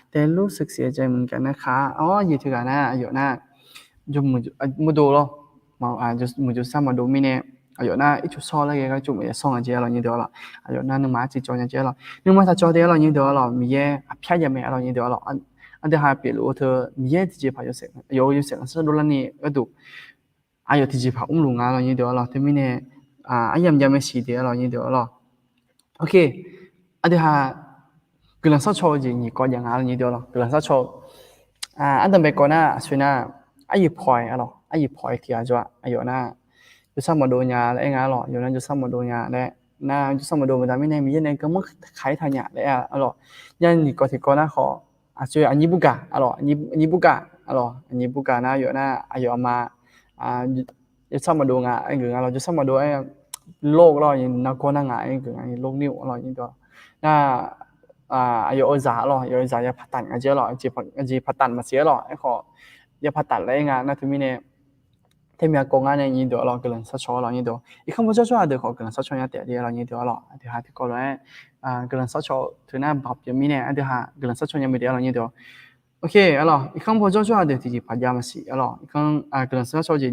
แต่รู้สึกเสียใจเหมือนกันนะคะอ๋ออยู่ที่กันนะอยู่นะ就没多了嘛就是没就上嘛都没呢哎呦那一出烧了个就没送了接了你得了哎呦那能马上就人接了能马上交代了你得了米也偏也没了你得了อันเดียวหาเปลี่ยนรู้เธอมีแย่ที่จะพาอยู่เสียงอยู่เสียงซึ่งดูแลนี่ก็ดูอยู่ที่จะพาลุงอะไรนี่เดียวหรอที่ไม่เนี่ยยังไม่สีเดียวหรอนี่เดียวหรอโอเคอันเดียวหากำลังสักโชว์จริงนี่ก็ยังอะไรนี่เดียวหรอกำลังสักโชว์อันเดิมไปก่อนนะส่วนน่ะพอยอะไรพอยที่อาจจะอยู่น่ะอยู่ซ้ำมาดูยาแล้วไงหรออยู่นั่นอยู่ซ้ำมาดูยาแล้วน่าอยู่ซ้ำมาดูมันแต่ไม่เนี่ยมีอย่างนั้นก็มึงขายทางยาแล้วอะไรยันนี่ก็ที่ก่อนนะขอ所以你不干，你不干，你不干那有那有嘛有这么多啊，个就这么多โรคเราอย่างนักก็นั่งไง个โรคนิ้วเราอย่างตัวน่า有啥咯有啥要ผ่าตัดกันเจอหรอจีผ่าตัดมาเสียหรอไอ้ขออย่าผ่าตัดอะไรงานนะที่มีเนี่ยที่มีกงานเนี่ยยินตัวเราเกินสักชั่วเรายินตัวอีกคำพูดชั่วๆเดี๋ยวขอเกินสักชั่วเนี่ยเดี๋ยวเรายินตัวเราเดี๋ยวหาที่ก่อนเลยเกินสักชั่วถึงหน้าแบบยังมีเนี่ยเดี๋ยวหาเกินสักชั่วยังไม่เดี๋ยวเรายินตัวโอเคalorsอีกคำพูดชั่วๆเดี๋ยวที่ผ่านยามาสิalorsอีกคำเกินสักชั่วจะ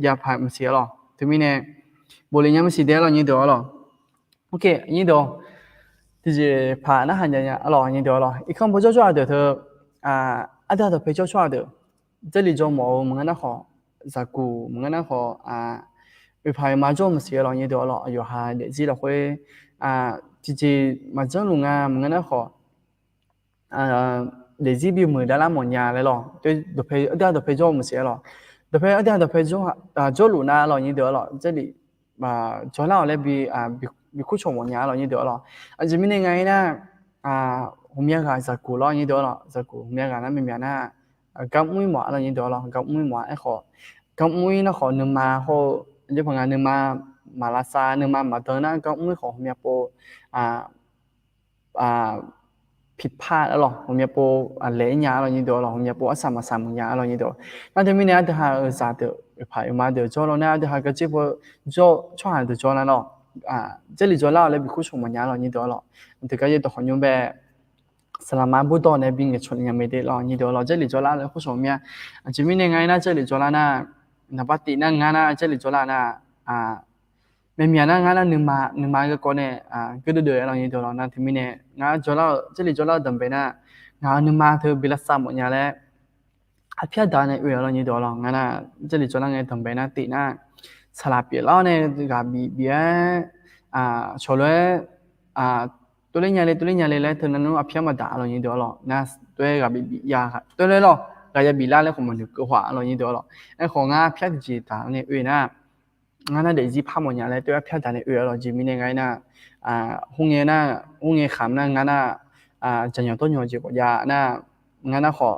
ยาผ่านมาสิalorsที่มีเนี่ยบริญญามาสิเดี๋ยวเรายินตัวalorsโอเคยินตัวที่ผ่านนะหันยังalorsยินตัวalorsอีกคำพูดชั่วๆเดี๋ยวเธอเดี๋ยวไปชั่วๆเดี๋ยว这里就冇么那好在古么那好为怕马中么些了你多了有哈日子了会就是马中龙么那好日子比没得那么年来了对都陪都陪着么些了都陪着着路那了你多了这里着了来比苦穷么年了你多了这边那个呢后面个在古了你多了在古后面个那没面那กับมุ้ยหมออะไรอย่างเดียวหรอกับมุ้ยหมอไอ้ขอกับมุ้ยนะขอนึงมาเขาเรื่องของงานนึงมาลาซานึงมาเตอร์นะกับมุ้ยของเมียโปผิดพลาดแล้วหรอของเมียโปเละยาอะไรอย่างเดียวหรอของเมียโปอัศมาสามยาอะไรอย่างเดียวนั่นจะมีเนี่ยเดี๋ยวหาซาเดี๋ยวพายมาเดี๋ยวจ่อแล้วเนี่ยเดี๋ยวหาก็จีบจ่อช่วงเดี๋ยวจ่อแล้วหรอ这里จ่อแล้วเลย比苦穷么ยาอะไรอย่างเดียวหรอเดี๋ยวก็จะต้องยุ่งแบบสลามาบุตรเนี่ยบินกับชนยังไม่ได้หรอกนี่เดี๋ยวเราจะหลีจอลาเลยผู้ชมเนี่ยจะมีในไงนะจะหลีจอลานะนับปฏินะงานนะจะหลีจอลานะไม่มีนะงานนะหนึ่งมาก็ก่อนเนี่ยก็เดือดเรานี่เดี๋ยวเรานะที่มีเนี่ยงานจอลาจะหลีจอลาดันไปนะงานหนึ่งมาเธอบิลสามหมดเนี่ยแหละอาพิจารณาเรานี่เดี๋ยวเรางานนะจะหลีจอลาไงดันไปนะตีนะสลับเปลี่ยนเราเนี่ยกับบีชลเลยตัวเล่นยาเลยแล้วเธอนั้นอภิมาด่าเราอย่างเดียวหรอนะตัวกับบียาค่ะตัวเลยหรอก็จะบีล่าแล้วของมันถึงก็หัวเราอย่างเดียวหรอไอ้ของพิจารณาเนี่ยนะงานนั้นเดี๋ยวจีพามันยาเลยตัวพิจารณาเนี่ยเราจีมีในไงนะหงเงี้ยขำนะงานน่ะจะอย่างต้นอย่างจีกยานะงานน่ะขอ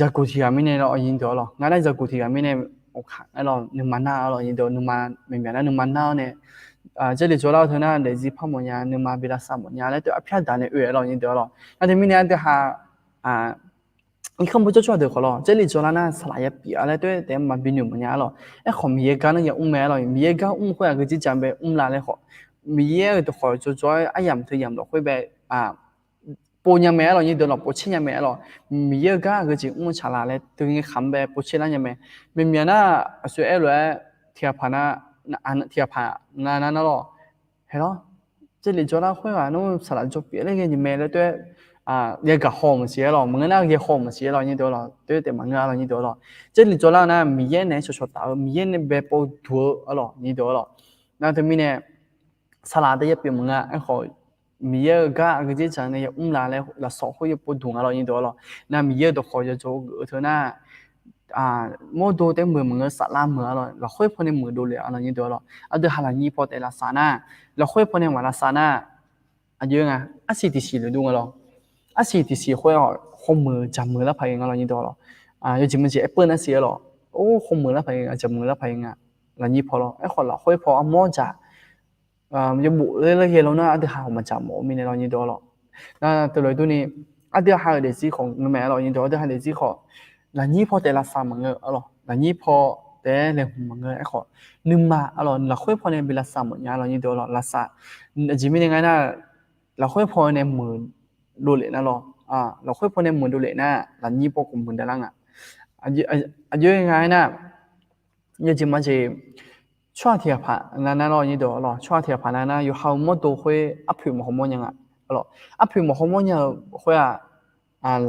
จะกูที่กันไม่เนี่ยเราอย่างเดียวหรองานนั้นจะกูที่กันไม่เนี่ยโอ้ค่ะเราหนึ่งมันหน้าเราอย่างเดียวหนึ่งมันไม่เหมือนนะหนึ่งมันหน้าเนี่ย这里做到头呢，类似泡沫呀，你妈比他啥么呀？来都一片大的月了，你得了。那对明年的哈你看不就出来的好了？这里做了呢，是哪一笔啊？来对，但嘛比你们家了。哎，后面干那也买了，面干回来个几张呗，拿来好。面的好就做哎样头样了，会呗半年买了，你得了，半年买了，面干个就查拿来，都给看呗，半年买。面呢，所以来贴盘呢。贴盘那咯，系咯，这里做那会啊，侬实来做别的个你买了对一个好么些咯，么那个好么些咯，你得了，对对么了你得了，这里做那呢，米呢说大，米呢别包多咯，你得了，那对面呢，实来的也别么哎好，米也个个这讲呢也来少会不同啊了你多了那米也都好就做个头那莫多的มือสัตละมือ了เราค่อยพอในมือดูเลยอ่ะเรานี่ตัวเราอ่ะเดี๋ยวหาละนี่พอแต่ละสานะเราค่อยพอในวันละสานะอ่ะเยอะไงอ่ะสิที่สี่เลยดูกันเราอ่ะสิที่สี่ค่อยข้อมือจับมือแล้วพายงเรานี่ตัวเรา有几门节 Apple 那些了哦ข้อมือแล้วพายงจับมือแล้วพายงเรานี่พอเราไอ้คนเราค่อยพออ่ะมั่วจ้ะจะบุเลยเห็นแล้วนะอ่ะเดี๋ยวหามาจับหมอมีในเรานี่ตัวเราตัวเลยตัวนี้อ่ะเดี๋ยวหาเดี๋ยวสิของแม่เรานี่ตัวเดี๋ยวหาเดี๋ยวสิของแล้วนี่พอแต่ละสามมื้ออ๋อแล้วนี่พอแต่ละมื้อไอ้ขอนึมมาอ๋อแล้วค่อยพอในเวลาสามมื้อเรานี่ตัวเราละซะจิมิยังไงนะเราค่อยพอในมื้อดูเลยนะเราค่อยพอในมื้อดูเลยนะแล้วนี่พอกุมมื้อได้ละอ่ะเยอะยังไงนะยังจิมาจิช่วงที่ผ่านนั้นเรานี่ตัวเราช่วงที่ผ่านนั้นอยู่how much 都会อัพอยู่มั้งมั้งยังอ่ะอ๋ออัพอยู่มั้งมั้งยัง会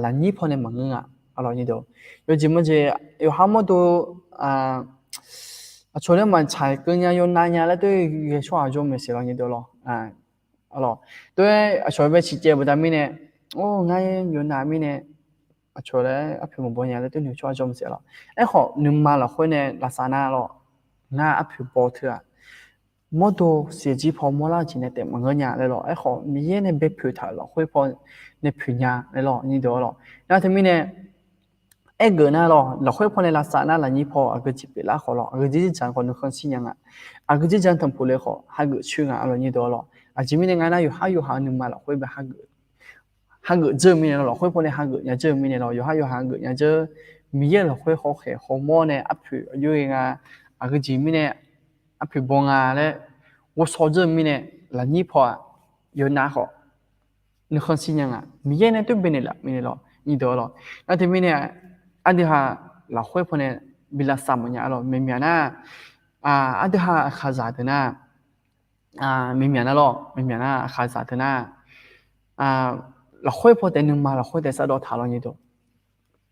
แล้วนี่พอในมื้ออ่ะalors你都有这么些有好么多除了嘛菜跟人有哪样了对也说就没事了你都了alors对除了吃节不得米呢俺有哪米呢除了平时不样了对你说就没事了哎好你买了回呢拉萨那了俺平包特么多设计泡沫啦今天得么个样来了哎好米也能被皮头了会泡那皮样来了你都了然后他们呢ไอ้เกินน่ะเราค่อยพอในลักษณะละนี้พอก็จิบละขอเราก็จะจังคนนึกคนสิยังก็จะจังทำผู้เลยขอหาก็ชื่ออะไรนี่ตัวเราจิมีในงานน่ะอยู่หาหนึ่งมาเราค่อยไปหาก็เจอมีเนี่ยเราค่อยพอในหาก็เนี่ยเจอมีเนี่ยเราอยู่หาก็เนี่ยเจอมีเยอะเราค่อยขอแค่ขอมอเนี่ยอัพอยู่ยังก็จิมีเนี่ยอัพบงแล้วว่าสอเจอมีเนี่ยละนี้พออยู่หน้าขอนึกคนสิยังมีเยอะเนี่ยตัวเป็นเนี่ยละมีเนี่ยเรานี่ตัวเราแล้วที่มีเนี่ยอันที่หาเราค่อยพอเนี่ยบิลาสามเนี่ยเราไม่มีนะอันที่หาข้าจัดนะไม่มีนะเราไม่มีนะข้าจัดนะเราค่อยพอแต่หนึ่งมาเราค่อยแต่สะดวกทางเราเนี่ยตัว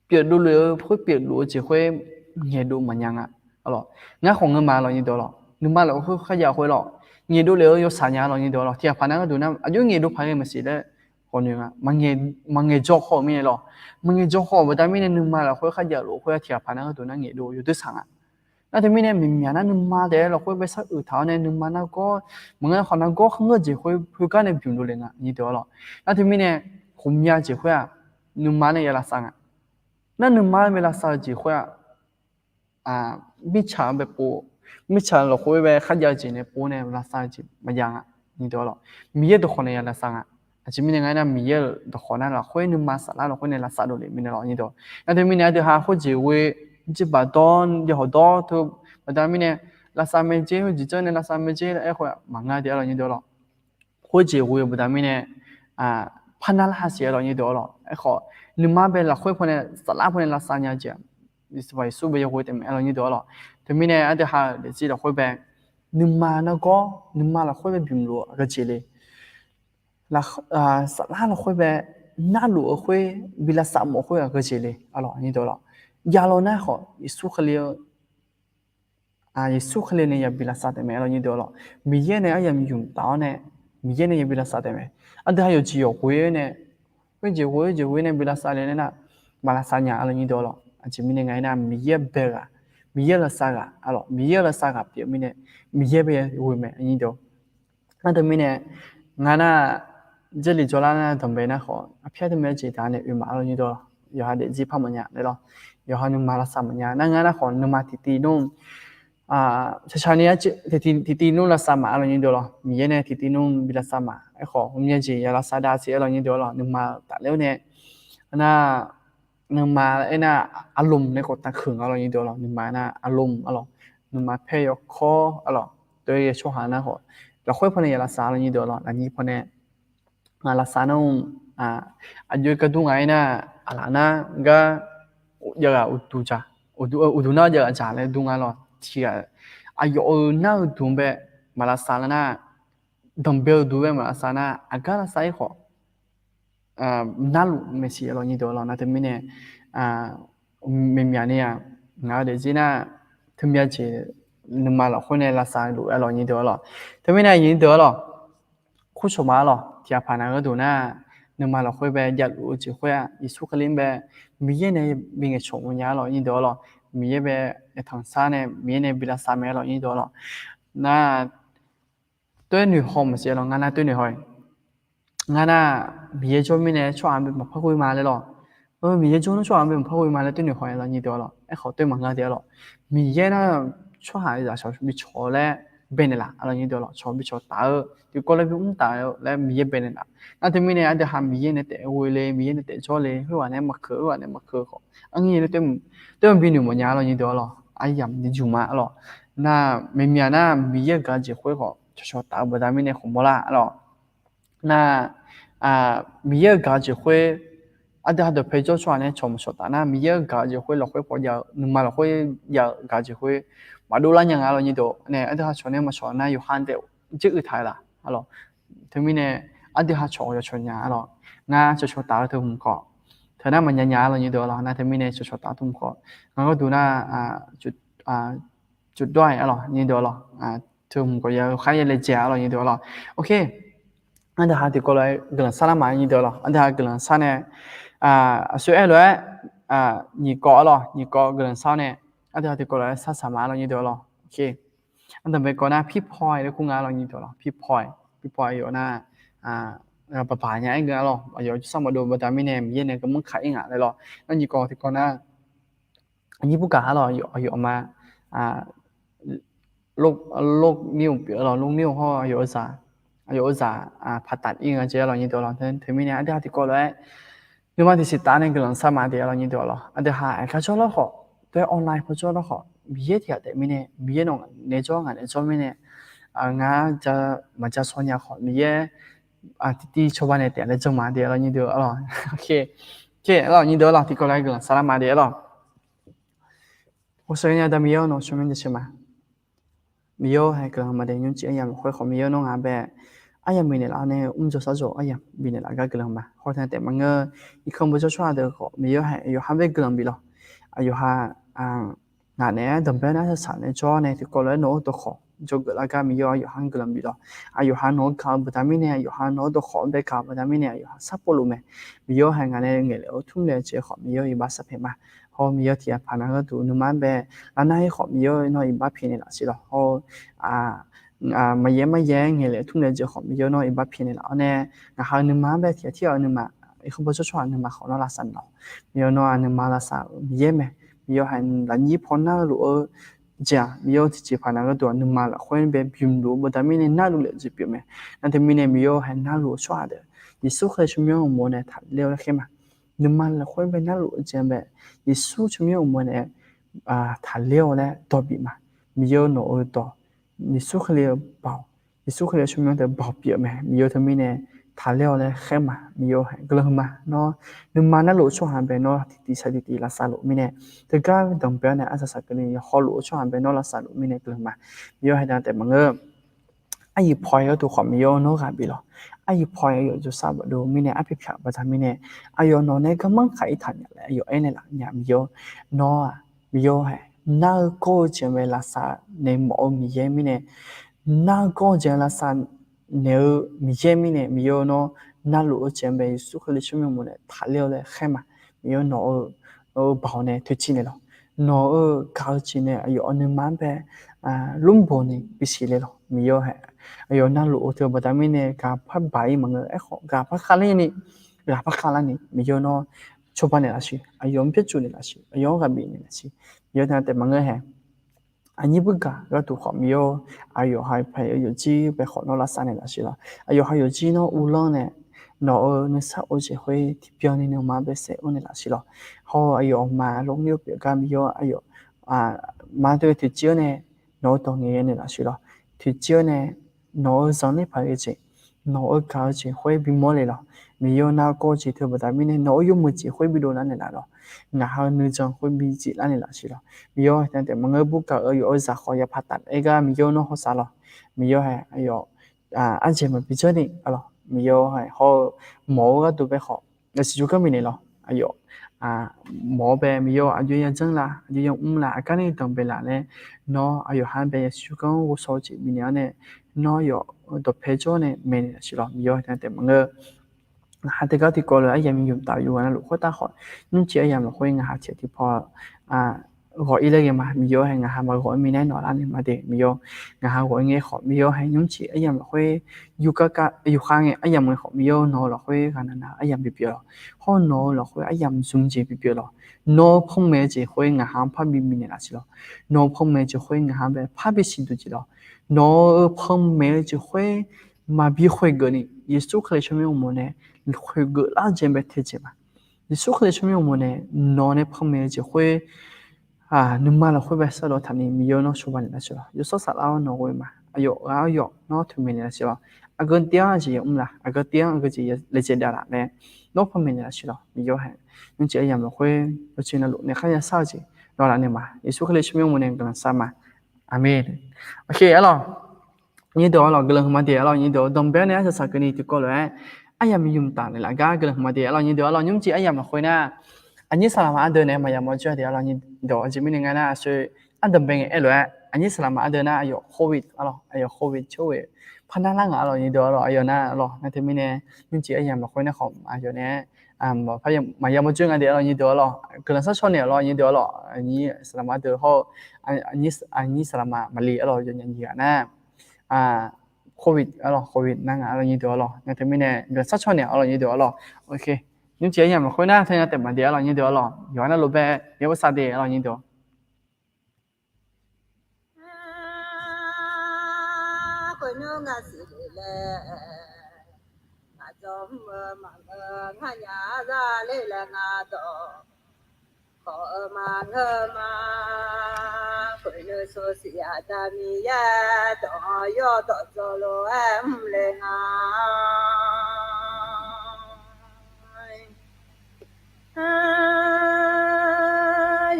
เปลี่ยนดูเลยค่อยเปลี่ยนดูจะค่อยเงี้ยดูมันยังเรางั้นของเงินมาเราเนี่ยตัวเราหนึ่งมาเราค่อยขยับค่อยเราเงี้ยดูเลย有三年เราเนี่ยตัวเราที่ผ่านนั้นก็ดูนะอายุเงี้ยดูผ่านไม่สิเลยคนนึงมันเงี้ยจ่อข้อมีเรามันเงี้ยจ่อข้อแต่ไม่เนี่ยหนึ่งมาเราค่อยขยับเราค่อยที่ผ่านนั้นก็ดูนะเงี้ยดูอยู่ที่สั่ง那对面呢，明年那你妈的，了会被啥二头呢？你妈那个，门口那个很多机会干的病毒人你得了。那对面呢，后面机会你妈呢也来上那你妈没来上机会没抢被播，没抢了会被黑家进的播呢来上机没样你得了。米也都可能也来上前面那个米也都可能了，会你妈啥了，会你来啥都里面的了你得。那对面呢，就还会机会。chỉ bảo đón giờ đó thôi mà ta mới nè là sao mình chơi chỉ chơi này là sao mình chơi là ấy mà ngay đó là như đó rồi hồi chiều hồi bữa ta mới nè pan là hai xe là như đó rồi ấy họ nhưng mà bây là hồi phần này sát lá phần này là sao nhá chứ vì vậy số bây giờ hồi thì mẹ là như đó rồi thì mới nè ở đây ha để chỉ là hồi bé nhưng mà nó có nhưng mà là hồi bé bình luận cái gì đấy là sát lá là hồi bé nã lụa hồi vì là sao một hồi cái gì đấy như đó rồiยาโลน่าขอยิสุขเลียยิสุขเลียเนี่ยบิลาซาเตมเราเนี่ยเดียวหรอมีเยเนี่ยยังมีอยู่ต่อเนี่ยมีเยเนี่ยบิลาซาเตมอันเดียวอยู่จีโอคุยเนี่ยคุยจีโอเนี่ยบิลาซาเลยนะมาลาซาเนี่ยเราเนี่ยเดียวหรออันจีมีเนี่ยไงนะมีเยเบกมีเยลาซากะมีเยลาซากะเปียมีเนี่ยมีเยเบคุยไหมอันนี้เดียวนั่นตัวมีเนี่ยงานน่ะ这里做啦呢，准备呢好，偏的没简单的，有马了你多，有还得几泡么样，对咯。有好นึงมาละ3มื้อนั่นงั้นนะขอนึงมาติๆนู่นชาๆเนี่ยติๆนู่นละ3มื้ออะไรนี่เดียวหรอมีเนี่ยติๆนู่นบิละ3มื้อไอ้ขอผมเนี่ยจียาละซาดาสิอะไรนี่เดียวหรอนึงมาตะแล้วเนี่ยน่ะนึงมาไอ้น่ะอารมณ์ในกดตะขึงอะไรนี่เดียวหรอนึงมาน่ะอารมณ์อะไรนึงมาเพยคออะไรตัวเองช่วงหานะขอแล้วค่อยพอเนี่ยละซาอะไรนี่เดียวหรออันนี้พอเนี่ยละซานู่นอายุก็ดูไงน่ะอะไรนะก็giờ udu cha udu na giờ cha le dunga lo chi ayo na dumbe malasana na dumbe duwe malasana agara sai ho nalu mesi lo ni do lo na te mine me mya ne ya nga de jina thmya che nma lo khone la sa lo lo ni do lo te mine yin do lo ခုချမာလောတီဖာနာကဒိုနာနမလောခွေပဲရလူချခွေအစုခလင်းပဲမီရဲ့နေဘင်းချုံညာလောညင်တော်လောမီရဲ့ပဲထန်စားနေမီရဲ့နေဘီလာစာမဲလောညင်တော်လောနာတွဲနေဟောမစီလောငါနာတွဲနေဟောငါနာမီရဲ့ချုံမင်းနေချွာမဖခွေမာလေလောမီရဲ့ချုံချွာမဖခွေမာလေတွဲနေဟောလောညင်တော်လောအဲ့ခေါ်တွဲမငါတဲ့လောမီရဲ့နာချွာရစားမီချောလဲဘယ်နေလားအဲ့လိုညင်တော်လောချောပြီးချောတာဒီကောလည်းဘူးတာလဲမီရဲ့ဘယ်နေလားအဲ့တမင်းနေအတဟာမီရဲ့နေတဲ့ဝေလေမီရဲ့နေတဲ့ချောလေဟိုကနေမခေဟိုကနေမခေခေါ်အငင်းလည်းတွဲပြီးနေမညာလောညင်တော်လောအယမ်ဒီဂျူမာအဲ့လိုနာမမြနာမီရဲ့ကကြခွေခေါ်ချောတာဗဒါမင်းနေခုမလားအဲ့လိုနာမီရဲ့ကကြခွေအတဟာတော့ဖေချောချွာနေချောမချောတာနာမီရဲ့ကကြခွေလောက်ခွေပေါ်ရနမလောက်ခွေရကကြခွေမဒူလာညာငါလောညင်တော်နဲ့အတဟာချောနေမချောနာယူဟန်တဲ့ကြည့်ထားလားအဲ့လိုတမင်းနေအတဟာချောရချောညာအဲ့လိုငါချောတာတော့ထုံကောเธอน่ามันยาๆเราอยู่ตัวเรานะเธอไม่ได้ชดๆตาทุ่มคองั้นก็ดูหน้าจุดด้อยเราอยู่ตัวเราทุ่มก็ยังใครยังเลยเจ้าเราอยู่ตัวเราโอเคอันเดียวหาที่ก็เลยกำลังสร้างมาอยู่ตัวเราอันเดียวกำลังสร้างเนี่ยส่วนเลยนี่ก็เรานี่ก็กำลังสร้างเนี่ยอันเดียวที่ก็เลยสร้างสมาเราอยู่ตัวเราโอเคอันต่อไปก็นะพี่พลอยแล้วคุณงานเราอยู่ตัวเราพี่พลอยอยู่หน้าปะปาเนี่ยไอ้เงี้ยหรออยู่สมัยดูบัดไม่แน่มีเนี่ยก็มึงขายงานเลยหรอนั่นยี่ก่อนที่ก่อนนะอันนี้ผู้กล้าหรออยู่มาโลกนิ้วเปล่าหรอโลกนิ้วเขาอยู่ผ่าตัดเองอ่ะเจ้าหรอยี่ตัวหรอถึงมีเนี่ยอันเดียวที่ก่อนเลยนี่ว่าที่สิตาเนี่ยกำลังสมัยเดียวหรอยี่ตัวหรออันเดียวหาเขาชอบแล้วเขาตัวออนไลน์เขาชอบแล้วเขามีเยอะที่แต่มีเนี่ยมีเยอะน้องในจ้องอ่ะในจ้องมีเนี่ยงานจะมันจะส่วนใหญ่เขามีเยอะที่ชาวบ้านเนี่ยแต่จังมาเดียวเรานี่เดียวอ๋อโอเคเรานี่เดียวเราที่ก็ไล่กันสารมาเดียวเรา我说人家的没有弄什么的什么没有还跟มาเดียวยุ่งจีอย่างค่อยเขาไม่有น้องอาแบบ哎呀没呢啦呢就啥做哎呀没呢啦个跟嘛好像แต่มัน个一看不就说的好没有还有还没跟比了有还ngàn này tầm bé nó sản này cho này thì có lẽ nó được khó cho cái là cái mình yêu hàng cái làm gì đó yêu hàng nó cả vitamin này yêu hàng nó được khó để cả vitamin này yêu sắp bổ sung mình yêu hàng này nghề liệu thun này chỉ khó mình yêu bát sắp hết mà họ mình yêu thì phải năng cái tụ nó mang về là này khó mình yêu nó bát pin này là gì đó họ mà dễ nghề liệu thun này chỉ khó mình yêu nó bát pin này là nè là hàng nó mang về thì theo nó mà không bao giờ cho nó mà khó nó là sản nó mình yêu nó mà là sao dễ mà yêu hành là nhíp hòn na lụa giả yêu thì chỉ phải là cái tuổi nhưng mà là khuyên về phim lụa bởi vì mình na lụa chỉ biểu mẹ nên thì mình yêu hành na lụa xóa được thì số khi chúng mình muốn này thật liều là khi mà nhưng mà là khuyên về na lụa chỉ mẹ thì số chúng mình muốn này thật liều là to bị mà yêu nó ở to thì số khi bảo thì số khi chúng mình được bảo biểu mẹ yêu thì mình này thả leo này khem mà nhiều hay glam mà nó nhưng mà nó lỗ cho hàng bên nó thì sai thì là sai lỗ mình này từ cái đồng bên này anh sẽ cái này họ lỗ cho hàng bên nó là sai lỗ mình này glam mà nhiều hay làแต่บางไอ้พอยก็ตัวของมีโยโน่กันไปหรอไอ้พอยอยู่จะทราบดูมีเนี่ยอภิพาประจำมีเนี่ยไอ้โยโน่เนี่ยก็มั่งขายทันอย่างไรอยู่ไอ้เนี่ยละเนี่ยมีโยโน่มีโยให้น่าก็จะเวลาซาในหมอมีเยมีเนี่ยน่าก็จะลาซาnếu mi chơi mi này mi yêu nó na lụa chém về suốt khi chúng mình muốn này thả liều này khai mà mi yêu nó bảo này thuyết chi này đó nó cao chi này yêu anh mang về lúng bồn này bị xì lên đó mi yêu hay yêu na lụa từ bắt đầu mi này cả phát bài mà người ấy họ cả phát khá lên này mi yêu nó chụp này là gì yêu biết chụp này là gì yêu gặp bị này là gì yêu thằngแต่mà người hay anh như bữa cả cái tụ họ miêu ayo hai phải ayo chi về họ nó là sao này là gì đó ayo hai ayo chi nó u lo này nó sao ở chỉ hơi thì biểu này nó mà về sẽ ở này là gì đó họ ayo mà lúc miêu biểu cái miêu ayo mà tôi thì chiếu này nó to nghe này là gì đó thì chiếu này nó giống như phải cái gì nó ở cao chỉ hơi bị mỏi này đó miêu nào có chỉ thừa bởi vì nó dùng một chỉ hơi bị đồ này là đó ngã hơn nửa chân hơi bị chỉ là này là gì đó miêu hayแต่มันบุกก็อยู่在ขอยาผ่าตัดไอ้ก็miêu nó họ sao rồi miêu hay ayo anh chị mà bị chơi đi alors miêu hay họ mổ cái tụi bé họ là sử dụng cái mình này rồi ayo mổ bé miêu ayo yang chân là ayo yang là cái này đồng bé là này nó ayo hai bé sử dụng cái số chỉ mình này nó ayo 더 배전에 매니 싫어 미요 한테 뭔가 하다가 뒤걸어 아야미 좀 따유나 로코다 허 눈치 아야마 호잉 하체 디퍼 아 gọi ý là mà miyo hay ngà mà gọi mình nói là mà để miyo ngà gọi nghe họ miyo hay nhung chỉ ấy mà hơi yuka yuka nghe ấy mà họ miyo nó là hơi cái nào ấy bị biểu họ nó là hơi ấy zoom chỉ bị biểu nó phong mẹ chỉ hơi ngà ham phát bị mình là gì đó nó phong mẹ chỉ hơi ngà ham về phát bị xin được gì đó nó phong mẹ chỉ hơi mà bị hơi gần đi Yesu khai cho mình một này hơi gần là trên bề thế chứ mà Yesu khai cho mình một này nó này phong mẹ chỉ hơi numa la khwe sa lo thani mi yo no shuba ni la shuba yo so sa la no we ma ayo no thu mi ni la shuba agun tia ji la agun tia agun ji le je da la ne no pha mi ni la shuba mi yo ha ni je yam lo khwe lo chin la lo ne kha ya sa ji lo la ne ma yesu khale shmi mo ne gan sa ma amen okay alors ni do lo glan ma de alors ni do dom be ne sa ka ni ti ko lo ayam mi yum ta ne la ga glan ma de alors ni do alors nyum ji ayam lo khwe na anh ấy làm ăn được này mà giờ mới chơi thì là nhìn đồ chỉ mình nghe na rồi ăn đầm bèn ấy rồi anh ấy làm ăn được na ayo covid alo ayo covid chơiพันนั่งอ่ะเราnhìn đồ rồi ayo na rồi nên thì mình nè mình chỉ ayam mà khối na không ayo nè mà phải mà giờ mới chơi anh thìเราnhìn đồ rồi cái lần sau cho nè rồi nhìn đồ rồi anh ấy làm ăn được họ anh ấy làm mà lì rồi giờ nhận gì na covid alo covidนั่งอ่ะเราnhìn đồ rồi nên thì mình nè cái lần sau cho nèเราnhìn đồ rồi ok những chị em mà khối na thay tầm mà đĩa là như đó là giờ nó lụp về nếu sao đĩa là như đó khối nước ngà xì lệ ngà chôm mà ngà nhà ra lệ là ngà đỏ khó mà ngơ mà khối nước số xì à ta mi ya đỏ yo đỏ cho lo em lệ ngà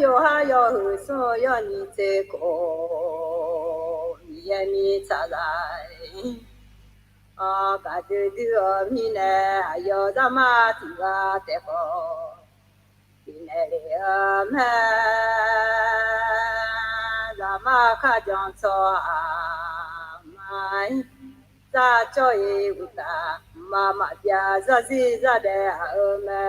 yo ha yo hu so yo ni te ko mi ya ni cha lai ka de du mi ne yo da ma ti ga te ko ti ne le ma da ma kha jong so mai za cho yi u ta ma ma bia za si za de me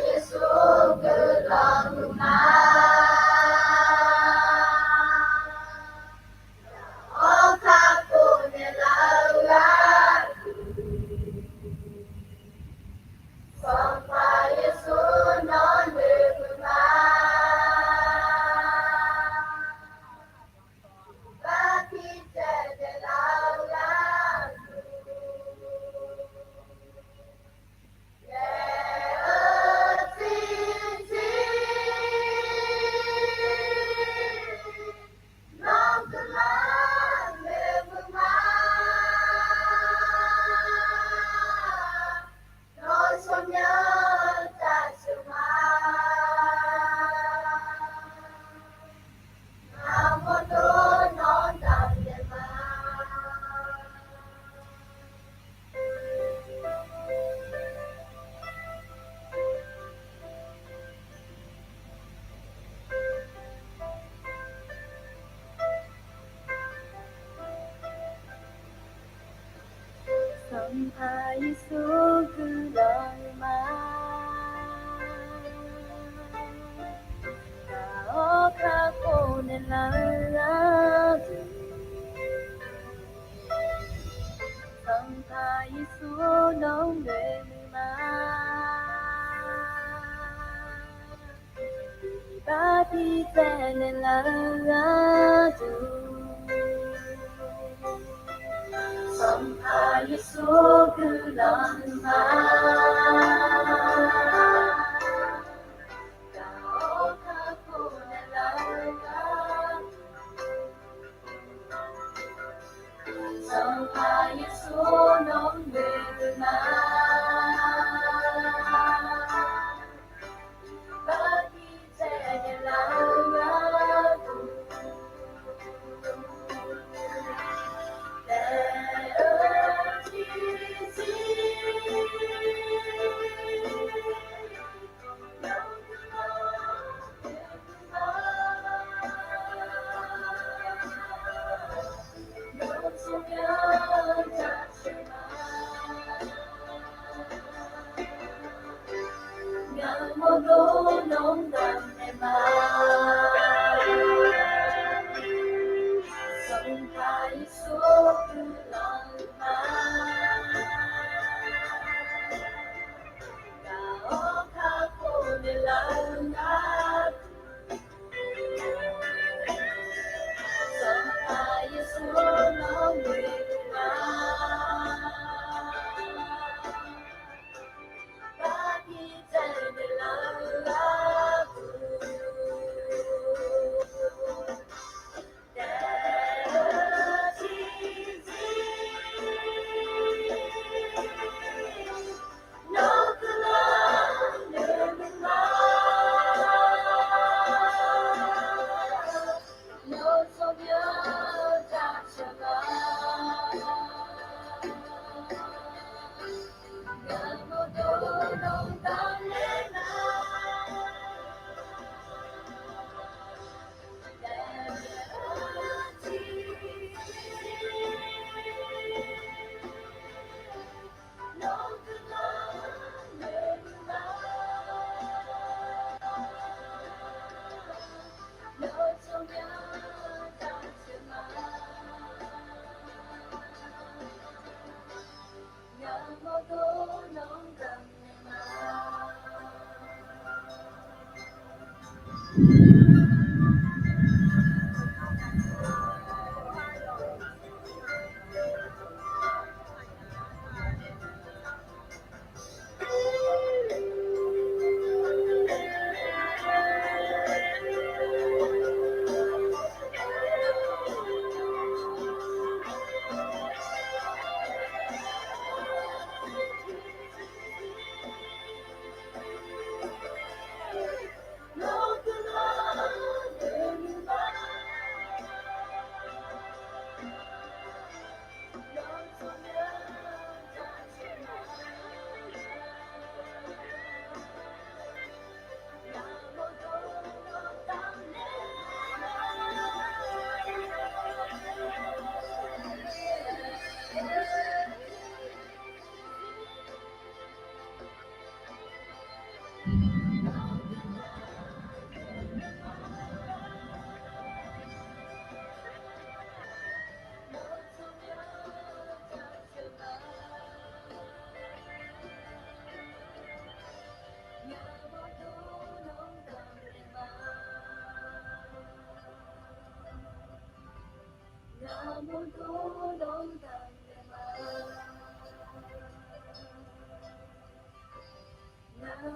Yesu kelangma Okaku nelaga Sampai Yesu non berguna Bagi jendela Sampai Yesu kelama Kau kaku nelalaju Sampai Yesu nong berima Ibadi nelalaju Sampai Yesu kelama Kau kaku nelalaju Sampai Yesu nong berima Bagi jendela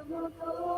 Namo